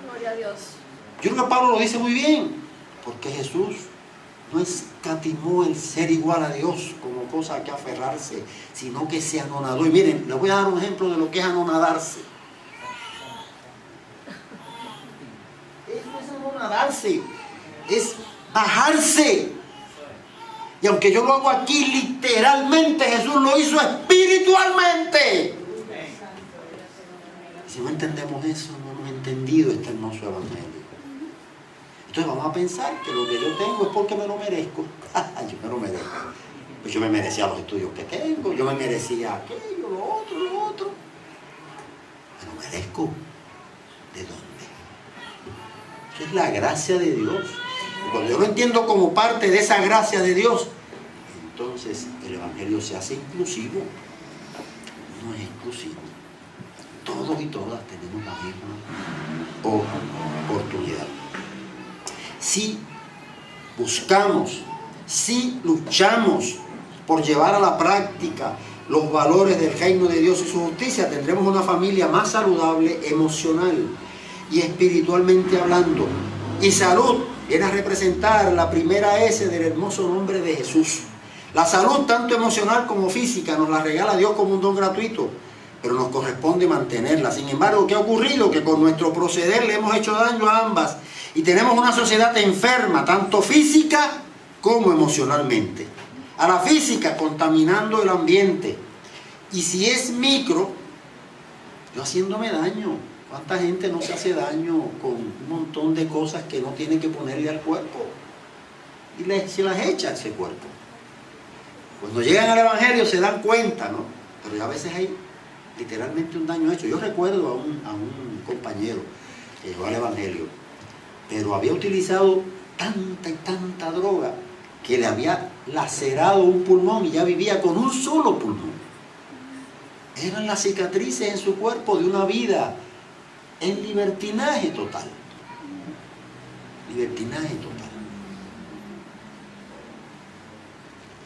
Gloria a Dios. Yo creo que Pablo lo dice muy bien, porque Jesús no escatimó el ser igual a Dios como cosa a que aferrarse, sino que se anonadó. Y miren, les voy a dar un ejemplo de lo que es anonadarse. Eso es anonadarse, es bajarse. Y aunque yo lo hago aquí literalmente, Jesús lo hizo espiritualmente. Y si no entendemos eso, no hemos entendido este hermoso evangelio. Entonces vamos a pensar que lo que yo tengo es porque me lo merezco. Yo me lo merezco. Pues yo me merecía los estudios que tengo, yo me merecía aquello, lo otro. Me lo merezco. ¿De dónde? Eso es la gracia de Dios. Y cuando yo lo entiendo como parte de esa gracia de Dios, entonces el evangelio se hace inclusivo. No es exclusivo. todos y todas tenemos la misma oportunidad. Si buscamos, si luchamos por llevar a la práctica los valores del reino de Dios y su justicia, tendremos una familia más saludable emocional y espiritualmente hablando. Y salud viene a representar la primera S del hermoso nombre de Jesús. La salud, tanto emocional como física, nos la regala Dios como un don gratuito, pero nos corresponde mantenerla. Sin embargo, ¿qué ha ocurrido? Que con nuestro proceder le hemos hecho daño a ambas y tenemos una sociedad enferma, tanto física como emocionalmente. A la física, contaminando el ambiente, y si es micro, yo haciéndome daño. ¿Cuánta gente no se hace daño con un montón de cosas que no tiene que ponerle al cuerpo? Y se las echa a ese cuerpo. Cuando llegan al Evangelio se dan cuenta, ¿no? Pero ya a veces hay literalmente un daño hecho. Yo recuerdo a un compañero que llegó al Evangelio, pero había utilizado tanta y tanta droga que le había lacerado un pulmón y ya vivía con un solo pulmón. Eran las cicatrices en su cuerpo de una vida en libertinaje total. Libertinaje total.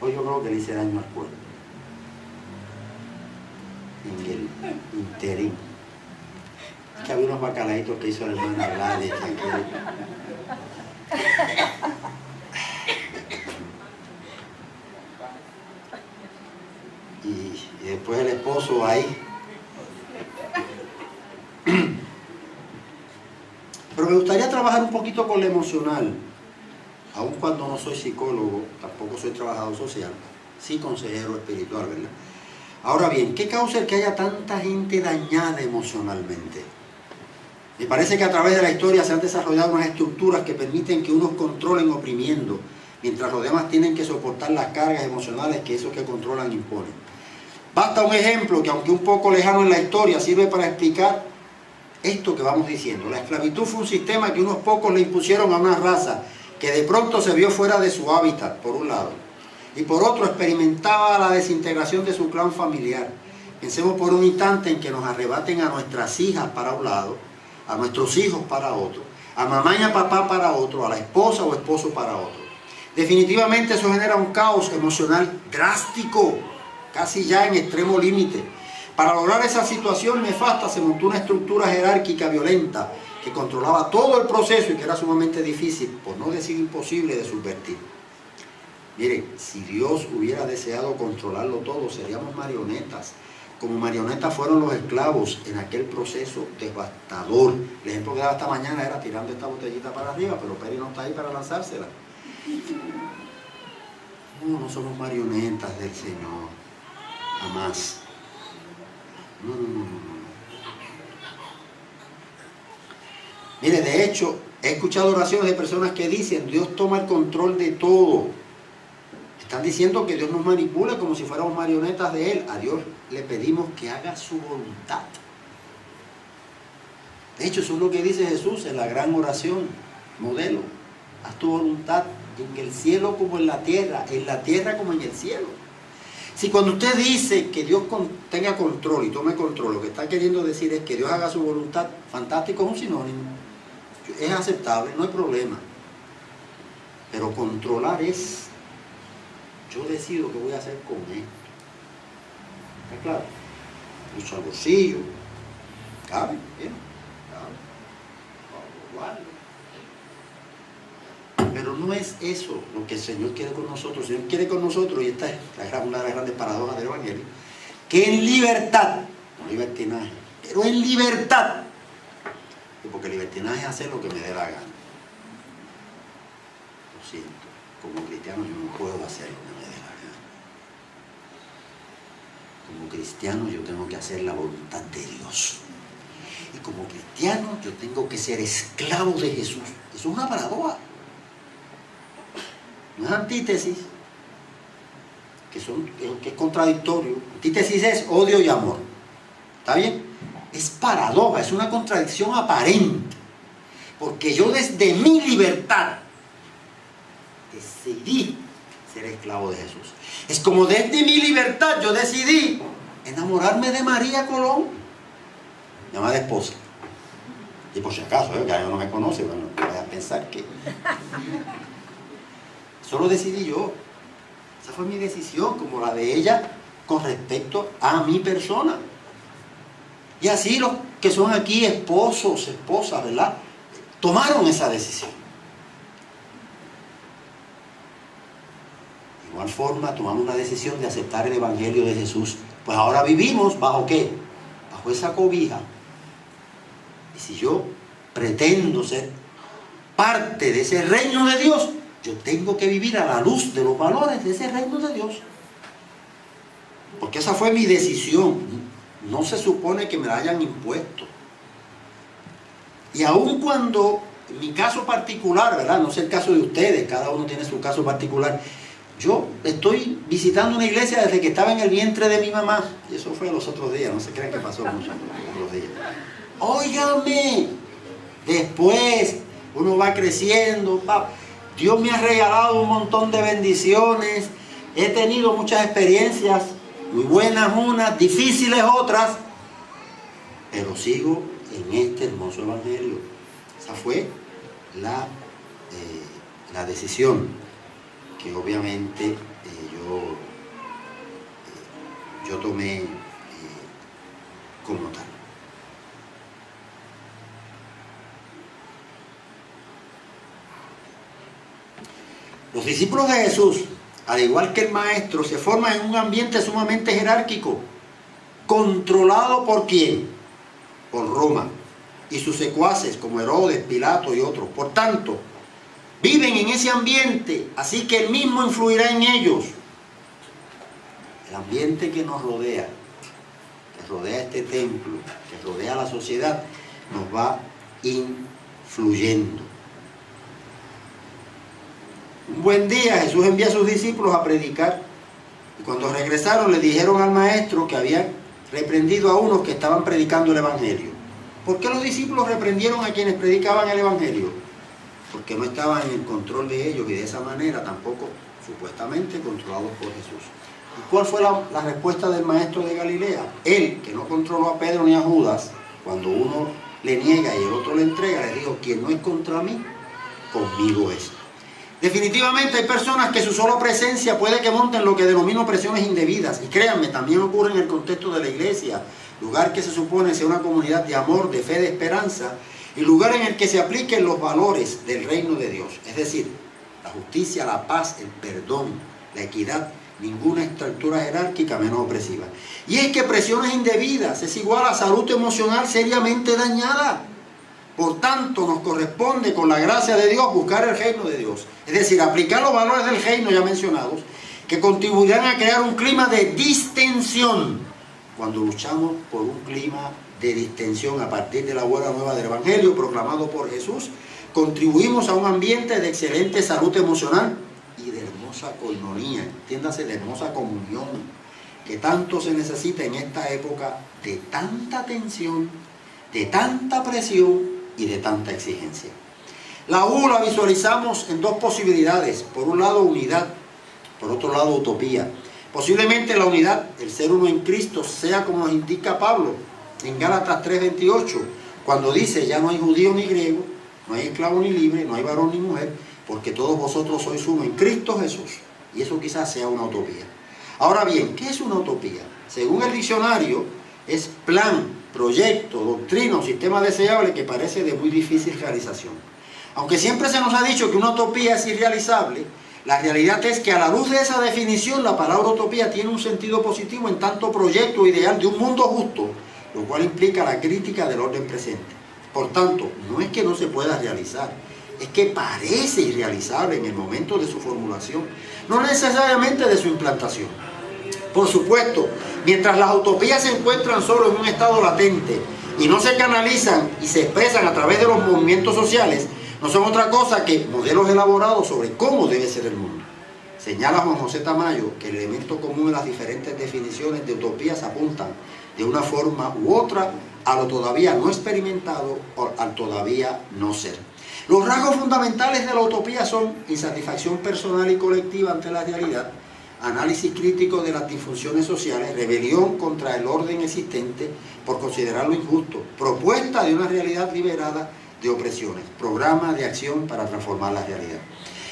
Hoy yo creo que le hice daño al cuerpo. En el interín. Es que había unos bacalaitos que hizo la hermana Gladys. Y después el esposo ahí. Pero me gustaría trabajar un poquito con lo emocional. Aun cuando no soy psicólogo, tampoco soy trabajador social, sí consejero espiritual, ¿verdad? Ahora bien, ¿qué causa el que haya tanta gente dañada emocionalmente? Me parece que a través de la historia se han desarrollado unas estructuras que permiten que unos controlen oprimiendo, mientras los demás tienen que soportar las cargas emocionales que esos que controlan imponen. Basta un ejemplo que, aunque un poco lejano en la historia, sirve para explicar esto que vamos diciendo. La esclavitud fue un sistema que unos pocos le impusieron a una raza que de pronto se vio fuera de su hábitat, por un lado, y por otro experimentaba la desintegración de su clan familiar. Pensemos por un instante en que nos arrebaten a nuestras hijas para un lado, a nuestros hijos para otro, a mamá y a papá para otro, a la esposa o esposo para otro. Definitivamente eso genera un caos emocional drástico, casi ya en extremo límite. Para lograr esa situación nefasta se montó una estructura jerárquica violenta que controlaba todo el proceso y que era sumamente difícil, por no decir imposible, de subvertir. Miren, si Dios hubiera deseado controlarlo todo, seríamos marionetas, como marionetas fueron los esclavos en aquel proceso devastador. El ejemplo que daba esta mañana era tirando esta botellita para arriba, pero Peri no está ahí para lanzársela. No somos marionetas del Señor, jamás. No. Mire, de hecho, he escuchado oraciones de personas que dicen: Dios toma el control de todo. Están diciendo que Dios nos manipula como si fuéramos marionetas de Él. A Dios le pedimos que haga su voluntad. De hecho, eso es lo que dice Jesús en la gran oración, modelo. Haz tu voluntad en el cielo como en la tierra como en el cielo. Si cuando usted dice que Dios tenga control y tome control, lo que está queriendo decir es que Dios haga su voluntad, fantástico, es un sinónimo. Es aceptable, no hay problema. Pero controlar es, yo decido qué voy a hacer con esto. ¿Está claro? Uso al bolsillo. ¿Cabe? Bien. Cabe. Pero no es eso lo que el Señor quiere con nosotros. El Señor quiere con nosotros, y esta es una de las grandes paradojas del Evangelio, que en libertad, no libertinaje, pero en libertad, porque libertinaje es hacer lo que me dé la gana. Lo siento, como cristiano yo no puedo hacer lo que me dé la gana. Como cristiano yo tengo que hacer la voluntad de Dios. Y como cristiano yo tengo que ser esclavo de Jesús. Eso es una paradoja. No es antítesis, que es contradictorio. Antítesis es odio y amor. ¿Está bien? Es paradoja, es una contradicción aparente. Porque yo desde mi libertad decidí ser esclavo de Jesús. Es como desde mi libertad yo decidí enamorarme de María Colón. llamada esposa. Y por si acaso, ya no me conoce, bueno, voy a pensar que... Eso lo decidí yo. Esa fue mi decisión, como la de ella, con respecto a mi persona. Y así los que son aquí esposos, esposas, ¿verdad? Tomaron esa decisión. De igual forma, tomamos la decisión de aceptar el Evangelio de Jesús. Pues ahora vivimos, ¿bajo qué? Bajo esa cobija. Y si yo pretendo ser parte de ese reino de Dios, yo tengo que vivir a la luz de los valores de ese reino de Dios. Porque esa fue mi decisión. No se supone que me la hayan impuesto. Y aun cuando, en mi caso particular, ¿verdad? No sé el caso de ustedes, cada uno tiene su caso particular. Yo estoy visitando una iglesia desde que estaba en el vientre de mi mamá. Y eso fue los otros días, no se crean que pasó mucho los días. Óigame, después uno va creciendo. Dios me ha regalado un montón de bendiciones. He tenido muchas experiencias, muy buenas unas, difíciles otras. Pero sigo en este hermoso evangelio. Esa fue la decisión que obviamente yo tomé como tal. Los discípulos de Jesús, al igual que el maestro, se forman en un ambiente sumamente jerárquico, controlado ¿por quién? Por Roma y sus secuaces como Herodes, Pilato y otros. Por tanto, viven en ese ambiente, así que él mismo influirá en ellos. El ambiente que nos rodea, que rodea este templo, que rodea la sociedad, nos va influyendo. Un buen día Jesús envía a sus discípulos a predicar, y cuando regresaron le dijeron al maestro que habían reprendido a unos que estaban predicando el evangelio. ¿Por qué los discípulos reprendieron a quienes predicaban el evangelio? Porque no estaban en el control de ellos y de esa manera tampoco supuestamente controlados por Jesús. ¿Y cuál fue la respuesta del maestro de Galilea? Él, que no controló a Pedro ni a Judas, cuando uno le niega y el otro le entrega, le dijo: quien no es contra mí, conmigo es. Definitivamente hay personas que su sola presencia puede que monten lo que denomino presiones indebidas. Y créanme, también ocurre en el contexto de la iglesia, lugar que se supone sea una comunidad de amor, de fe, de esperanza, y lugar en el que se apliquen los valores del reino de Dios. Es decir, la justicia, la paz, el perdón, la equidad, ninguna estructura jerárquica menos opresiva. Y es que presiones indebidas es igual a salud emocional seriamente dañada. Por tanto, nos corresponde con la gracia de Dios buscar el reino de Dios. Es decir, aplicar los valores del reino ya mencionados, que contribuirán a crear un clima de distensión. Cuando luchamos por un clima de distensión a partir de la buena nueva del Evangelio proclamado por Jesús, contribuimos a un ambiente de excelente salud emocional y de hermosa coinonía, entiéndase, de hermosa comunión, que tanto se necesita en esta época de tanta tensión, de tanta presión y de tanta exigencia. La U la visualizamos en dos posibilidades: por un lado unidad, por otro lado utopía. Posiblemente la unidad, el ser uno en Cristo, sea como nos indica Pablo en Gálatas 3:28, cuando dice: ya no hay judío ni griego, no hay esclavo ni libre, no hay varón ni mujer, porque todos vosotros sois uno en Cristo Jesús. Y eso quizás sea una utopía. Ahora bien, ¿qué es una utopía? Según el diccionario, es plan, proyecto, doctrina o sistema deseable que parece de muy difícil realización. Aunque siempre se nos ha dicho que una utopía es irrealizable, la realidad es que a la luz de esa definición la palabra utopía tiene un sentido positivo en tanto proyecto ideal de un mundo justo, lo cual implica la crítica del orden presente. Por tanto, no es que no se pueda realizar, es que parece irrealizable en el momento de su formulación, no necesariamente de su implantación. Por supuesto, mientras las utopías se encuentran solo en un estado latente y no se canalizan y se expresan a través de los movimientos sociales, no son otra cosa que modelos elaborados sobre cómo debe ser el mundo. Señala Juan José Tamayo que el elemento común de las diferentes definiciones de utopías apuntan de una forma u otra a lo todavía no experimentado o al todavía no ser. Los rasgos fundamentales de la utopía son insatisfacción personal y colectiva ante la realidad, análisis crítico de las disfunciones sociales, rebelión contra el orden existente por considerarlo injusto, propuesta de una realidad liberada de opresiones, programa de acción para transformar la realidad.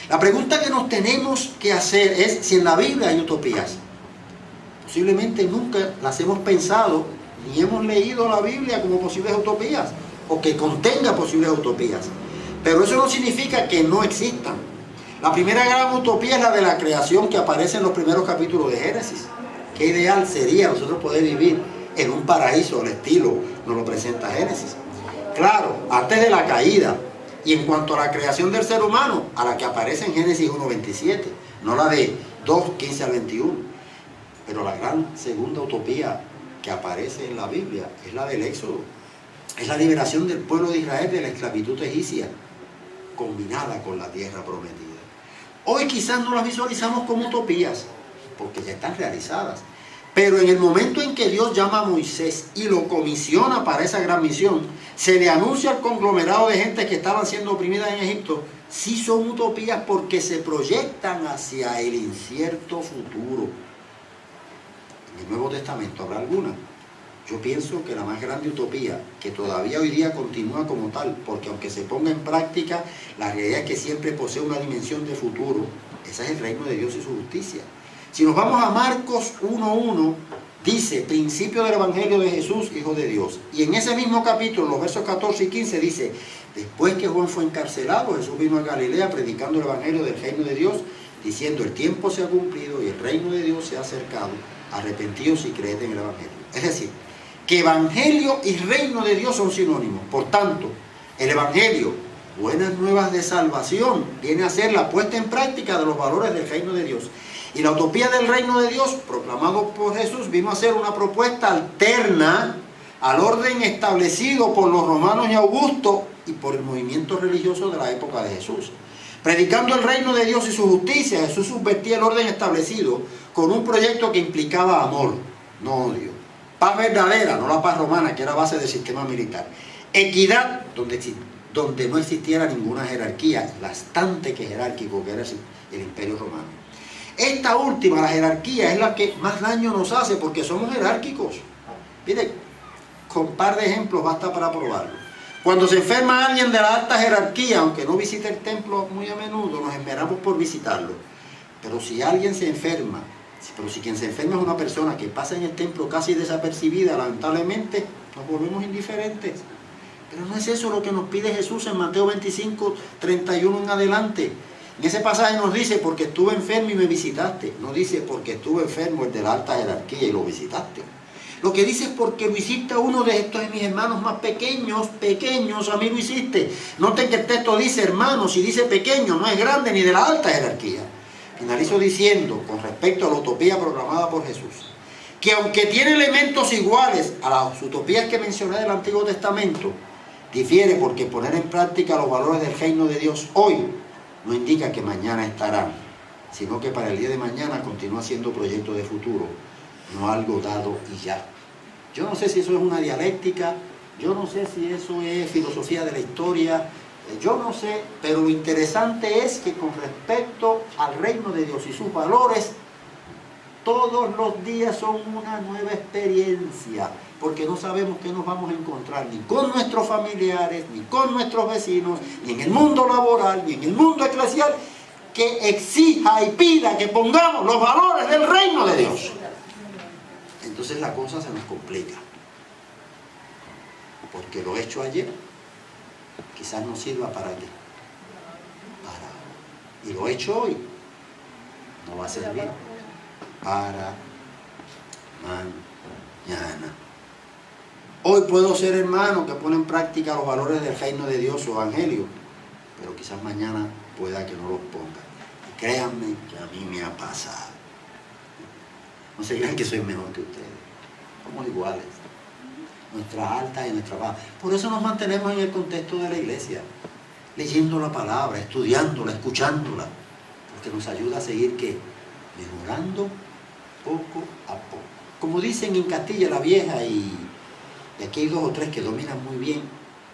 La pregunta que nos tenemos que hacer es si en la Biblia hay utopías. Posiblemente nunca las hemos pensado ni hemos leído la Biblia como posibles utopías o que contenga posibles utopías. Pero eso no significa que no existan. La primera gran utopía es la de la creación que aparece en los primeros capítulos de Génesis. Qué ideal sería nosotros poder vivir en un paraíso al estilo nos lo presenta Génesis. Claro, antes de la caída. Y en cuanto a la creación del ser humano, a la que aparece en Génesis 1:27, no la de 2:15 al 21. Pero la gran segunda utopía que aparece en la Biblia es la del Éxodo. Es la liberación del pueblo de Israel de la esclavitud egipcia, combinada con la tierra prometida. Hoy quizás no las visualizamos como utopías, porque ya están realizadas. Pero en el momento en que Dios llama a Moisés y lo comisiona para esa gran misión, se le anuncia al conglomerado de gente que estaban siendo oprimidas en Egipto, sí son utopías porque se proyectan hacia el incierto futuro. En el Nuevo Testamento habrá alguna. Yo pienso que la más grande utopía, que todavía hoy día continúa como tal, porque aunque se ponga en práctica, la realidad es que siempre posee una dimensión de futuro, ese es el reino de Dios y su justicia. Si nos vamos a Marcos 1:1, dice, principio del Evangelio de Jesús, Hijo de Dios. Y en ese mismo capítulo, los versos 14 y 15, dice, después que Juan fue encarcelado, Jesús vino a Galilea predicando el Evangelio del reino de Dios, diciendo, el tiempo se ha cumplido y el reino de Dios se ha acercado, arrepentidos y creed en el Evangelio. Es decir, que Evangelio y reino de Dios son sinónimos. Por tanto, el Evangelio, buenas nuevas de salvación, viene a ser la puesta en práctica de los valores del reino de Dios. Y la utopía del reino de Dios, proclamado por Jesús, vino a ser una propuesta alterna al orden establecido por los romanos y Augusto y por el movimiento religioso de la época de Jesús. Predicando el reino de Dios y su justicia, Jesús subvertía el orden establecido con un proyecto que implicaba amor, no odio. Paz verdadera, no la paz romana, que era base del sistema militar. Equidad, donde no existiera ninguna jerarquía, bastante que jerárquico que era el imperio romano. Esta última, la jerarquía, es la que más daño nos hace porque somos jerárquicos. Mire, con un par de ejemplos basta para probarlo. Cuando se enferma alguien de la alta jerarquía, aunque no visite el templo muy a menudo, nos esmeramos por visitarlo. Pero si alguien se enferma, si quien se enferma es una persona que pasa en el templo casi desapercibida, lamentablemente nos volvemos indiferentes. Pero no es eso lo que nos pide Jesús en Mateo 25:31 en adelante. En ese pasaje nos dice, porque estuve enfermo y me visitaste. No dice, porque estuve enfermo el de la alta jerarquía y lo visitaste. Lo que dice es, porque lo hiciste a uno de estos de mis hermanos más pequeños, a mí lo hiciste. Noten que el texto dice hermanos y dice pequeño, no es grande ni de la alta jerarquía. Finalizo diciendo, con respecto a la utopía proclamada por Jesús, que aunque tiene elementos iguales a las utopías que mencioné del Antiguo Testamento, difiere porque poner en práctica los valores del reino de Dios hoy no indica que mañana estarán, sino que para el día de mañana continúa siendo proyecto de futuro, no algo dado y ya. Yo no sé si eso es una dialéctica, yo no sé si eso es filosofía de la historia, yo no sé, pero lo interesante es que con respecto al reino de Dios y sus valores, todos los días son una nueva experiencia, porque no sabemos qué nos vamos a encontrar ni con nuestros familiares, ni con nuestros vecinos, ni en el mundo laboral, ni en el mundo eclesial, que exija y pida que pongamos los valores del reino de Dios. Entonces la cosa se nos complica, porque lo hecho ayer quizás no sirva para qué, y lo hecho hoy no va a servir para mañana. Hoy puedo ser hermano que pone en práctica los valores del reino de Dios, su evangelio, pero quizás mañana pueda que no los ponga. Y créanme que a mí me ha pasado. No se crean que soy mejor que ustedes. Somos iguales. Nuestras altas y nuestras bajas. Por eso nos mantenemos en el contexto de la iglesia, leyendo la palabra, estudiándola, escuchándola, porque nos ayuda a seguir ¿qué? Mejorando poco a poco. Como dicen en Castilla la Vieja, y aquí hay 2 o 3 que dominan muy bien,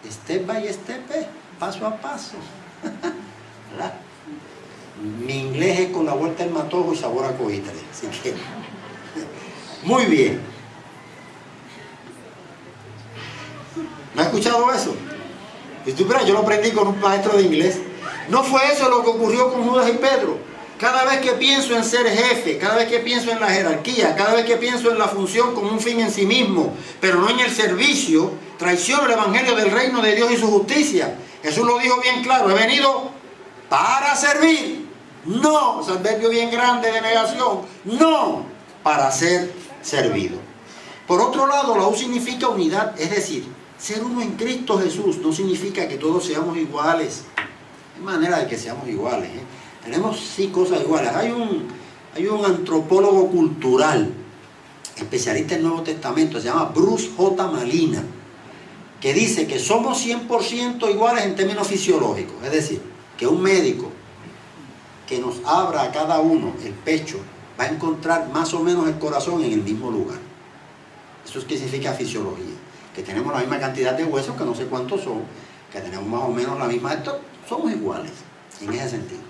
step by step, paso a paso. ¿Verdad? Mi inglés es con la vuelta del matojo y sabor a coitre. Así que, muy bien. ¿No has escuchado eso? Y tú, yo lo aprendí con un maestro de inglés. No fue eso lo que ocurrió con Judas y Pedro. Cada vez que pienso en ser jefe, cada vez que pienso en la jerarquía, cada vez que pienso en la función como un fin en sí mismo, pero no en el servicio, traiciono el evangelio del reino de Dios y su justicia. Jesús lo dijo bien claro: he venido para servir. No, es un adverbio bien grande de negación. No, para ser servido. Por otro lado, la U significa unidad, es decir, ser uno en Cristo Jesús no significa que todos seamos iguales. No hay manera de que seamos iguales, ¿eh? Tenemos sí cosas iguales. Hay un antropólogo cultural, especialista en Nuevo Testamento, se llama Bruce J. Malina, que dice que somos 100% iguales en términos fisiológicos. Es decir, que un médico que nos abra a cada uno el pecho va a encontrar más o menos el corazón en el mismo lugar. Eso es que significa fisiología. Que tenemos la misma cantidad de huesos, que no sé cuántos son, que tenemos más o menos la misma... Somos iguales en ese sentido.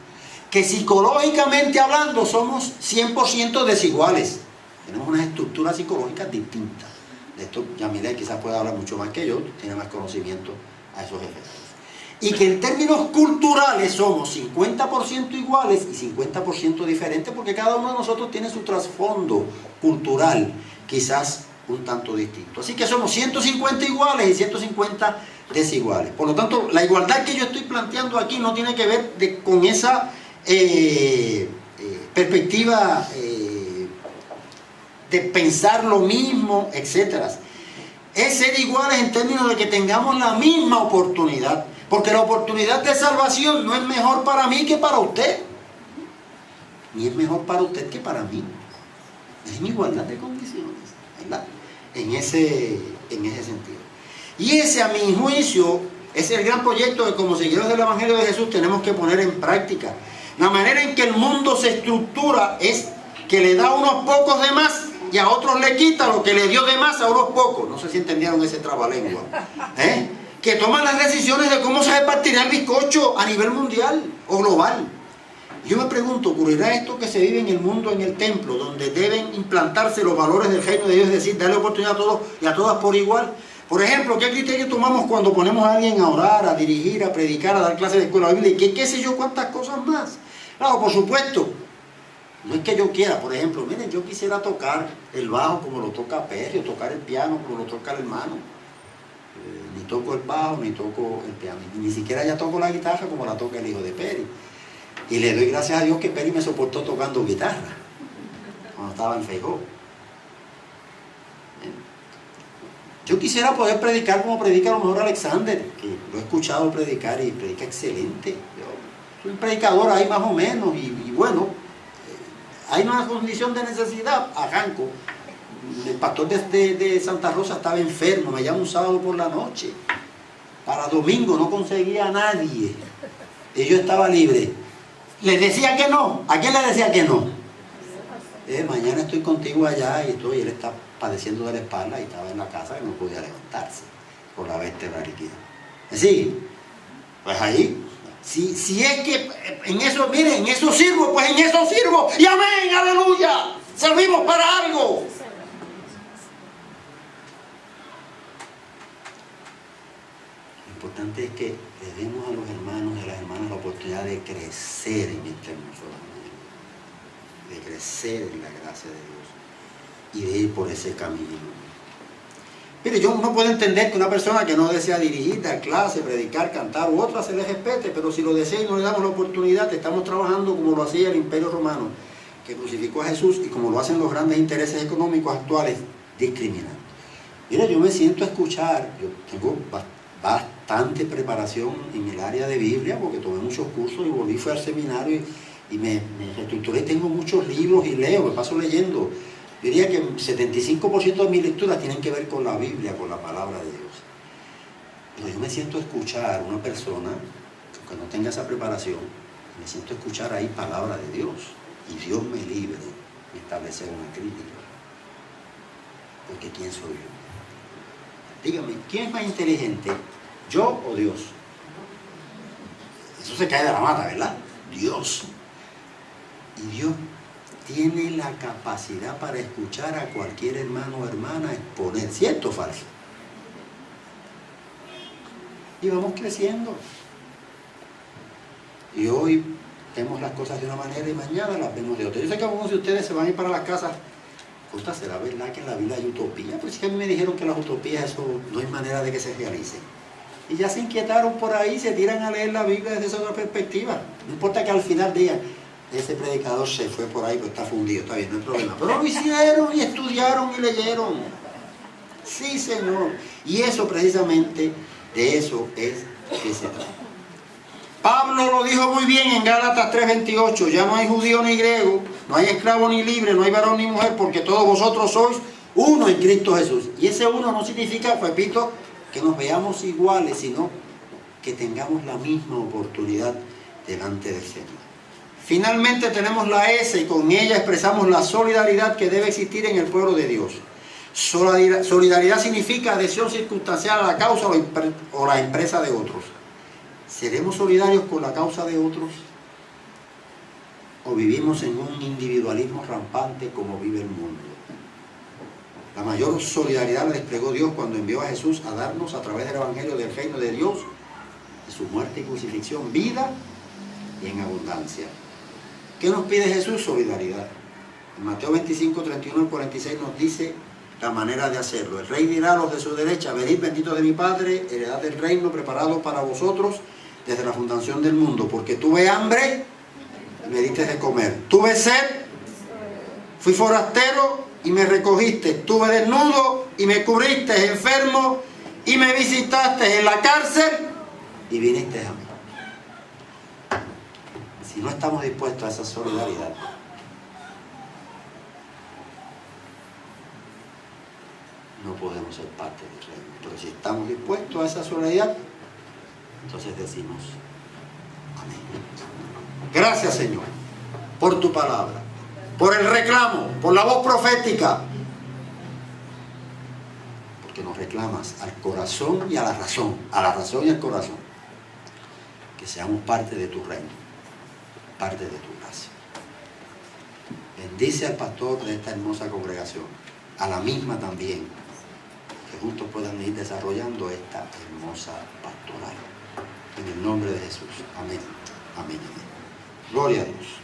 Que psicológicamente hablando somos 100% desiguales. Tenemos unas estructuras psicológicas distintas. De esto Yamile quizás pueda hablar mucho más que yo, tiene más conocimiento a esos efectos. Y que en términos culturales somos 50% iguales y 50% diferentes, porque cada uno de nosotros tiene su trasfondo cultural, quizás un tanto distinto. Así que somos 150 iguales y 150 desiguales. Por lo tanto, la igualdad que yo estoy planteando aquí no tiene que ver con esa perspectiva de pensar lo mismo, etc. Es ser iguales en términos de que tengamos la misma oportunidad, porque la oportunidad de salvación no es mejor para mí que para usted, ni es mejor para usted que para mí. Es en igualdad de condiciones, ¿verdad? En ese sentido. Y ese, a mi juicio, es el gran proyecto que como seguidores del Evangelio de Jesús tenemos que poner en práctica. La manera en que el mundo se estructura es que le da a unos pocos de más y a otros le quita lo que le dio de más a unos pocos. No sé si entendieron ese trabalengua. Que toman las decisiones de cómo se repartirá el bizcocho a nivel mundial o global. Yo me pregunto, ¿ocurrirá esto que se vive en el mundo, en el templo, donde deben implantarse los valores del reino de Dios, es decir, darle oportunidad a todos y a todas por igual? Por ejemplo, ¿qué criterio tomamos cuando ponemos a alguien a orar, a dirigir, a predicar, a dar clases de escuela bíblica y qué sé yo cuántas cosas más? Claro, por supuesto, no es que yo quiera, por ejemplo, miren, yo quisiera tocar el bajo como lo toca Peri, o tocar el piano como lo toca el hermano. Ni toco el bajo, ni toco el piano, ni siquiera ya toco la guitarra como la toca el hijo de Peri. Y le doy gracias a Dios que Peri me soportó tocando guitarra cuando estaba en Feijó. Yo quisiera poder predicar como predica a lo mejor Alexander, que lo he escuchado predicar y predica excelente. Yo soy un predicador ahí más o menos y bueno, hay una condición de necesidad. Arranco. El pastor de Santa Rosa estaba enfermo, me llama un sábado por la noche. Para domingo no conseguía a nadie. Y yo estaba libre. ¿Les decía que no? ¿A quién le decía que no? Mañana estoy contigo allá y él está padeciendo de la espalda y estaba en la casa y no podía levantarse por la vértebra líquida. ¿Sí? Pues ahí, si es que en eso, miren, en eso sirvo, pues en eso sirvo. Y amén, aleluya. Servimos para algo. Lo importante es que le demos a los hermanos y a las hermanas la oportunidad de crecer en este hermoso evangelio, de crecer en la gracia de Dios y de ir por ese camino. Mire, uno puede entender que una persona que no desea dirigir, dar clase, predicar, cantar u otra se le respete, pero si lo desea y no le damos la oportunidad, estamos trabajando como lo hacía el Imperio Romano, que crucificó a Jesús, y como lo hacen los grandes intereses económicos actuales, discriminando. Mire, yo me siento a escuchar, yo tengo bastante preparación en el área de Biblia, porque tomé muchos cursos y fui al seminario y me reestructuré, tengo muchos libros y leo, me paso leyendo. Diría que el 75% de mis lecturas tienen que ver con la Biblia, con la palabra de Dios. Pero yo me siento a escuchar a una persona que no tenga esa preparación, me siento a escuchar ahí palabra de Dios, y Dios me libre de establecer una crítica. Porque ¿quién soy yo? Dígame, ¿quién es más inteligente? ¿Yo o Dios? Eso se cae de la mata, ¿verdad? Dios. Y Dios tiene la capacidad para escuchar a cualquier hermano o hermana exponer, ¿cierto o falso? Y vamos creciendo. Y hoy vemos las cosas de una manera y mañana las vemos de otra. Yo sé que algunos de ustedes se van a ir para las casas. Costa, ¿será verdad que en la Biblia hay utopía? Pues es que a mí me dijeron que las utopías, eso no hay manera de que se realicen. Y ya se inquietaron por ahí, se tiran a leer la Biblia desde esa otra perspectiva. No importa que al final digan, ese predicador se fue por ahí, pero está fundido, está bien, no hay problema. Pero lo hicieron y estudiaron y leyeron. Sí, Señor. Y eso precisamente, de eso es que se trata. Pablo lo dijo muy bien en Gálatas 3:28, ya no hay judío ni griego, no hay esclavo ni libre, no hay varón ni mujer, porque todos vosotros sois uno en Cristo Jesús. Y ese uno no significa, repito, que nos veamos iguales, sino que tengamos la misma oportunidad delante del Señor. Finalmente tenemos la S y con ella expresamos la solidaridad que debe existir en el pueblo de Dios. Solidaridad significa adhesión circunstancial a la causa o la empresa de otros. ¿Seremos solidarios con la causa de otros? ¿O vivimos en un individualismo rampante como vive el mundo? La mayor solidaridad la desplegó Dios cuando envió a Jesús a darnos a través del Evangelio del reino de Dios, de su muerte y crucifixión, vida y en abundancia. ¿Qué nos pide Jesús? Solidaridad. En Mateo 25, 31 al 46 nos dice la manera de hacerlo. El rey dirá a los de su derecha, venid benditos de mi Padre, heredad del reino preparado para vosotros desde la fundación del mundo, porque tuve hambre y me diste de comer, tuve sed, fui forastero y me recogiste, estuve desnudo y me cubriste, enfermo y me visitaste, en la cárcel y viniste a mí. Si no estamos dispuestos a esa solidaridad, no podemos ser parte del reino. Pero si estamos dispuestos a esa solidaridad, entonces decimos amén. Gracias, Señor, por tu palabra, por el reclamo, por la voz profética, porque nos reclamas al corazón y a la razón y al corazón, que seamos parte de tu reino, parte de tu gracia. Bendice al pastor de esta hermosa congregación, a la misma también, que juntos puedan ir desarrollando esta hermosa pastoral. En el nombre de Jesús. Amén. Amén. Amén. Gloria a Dios.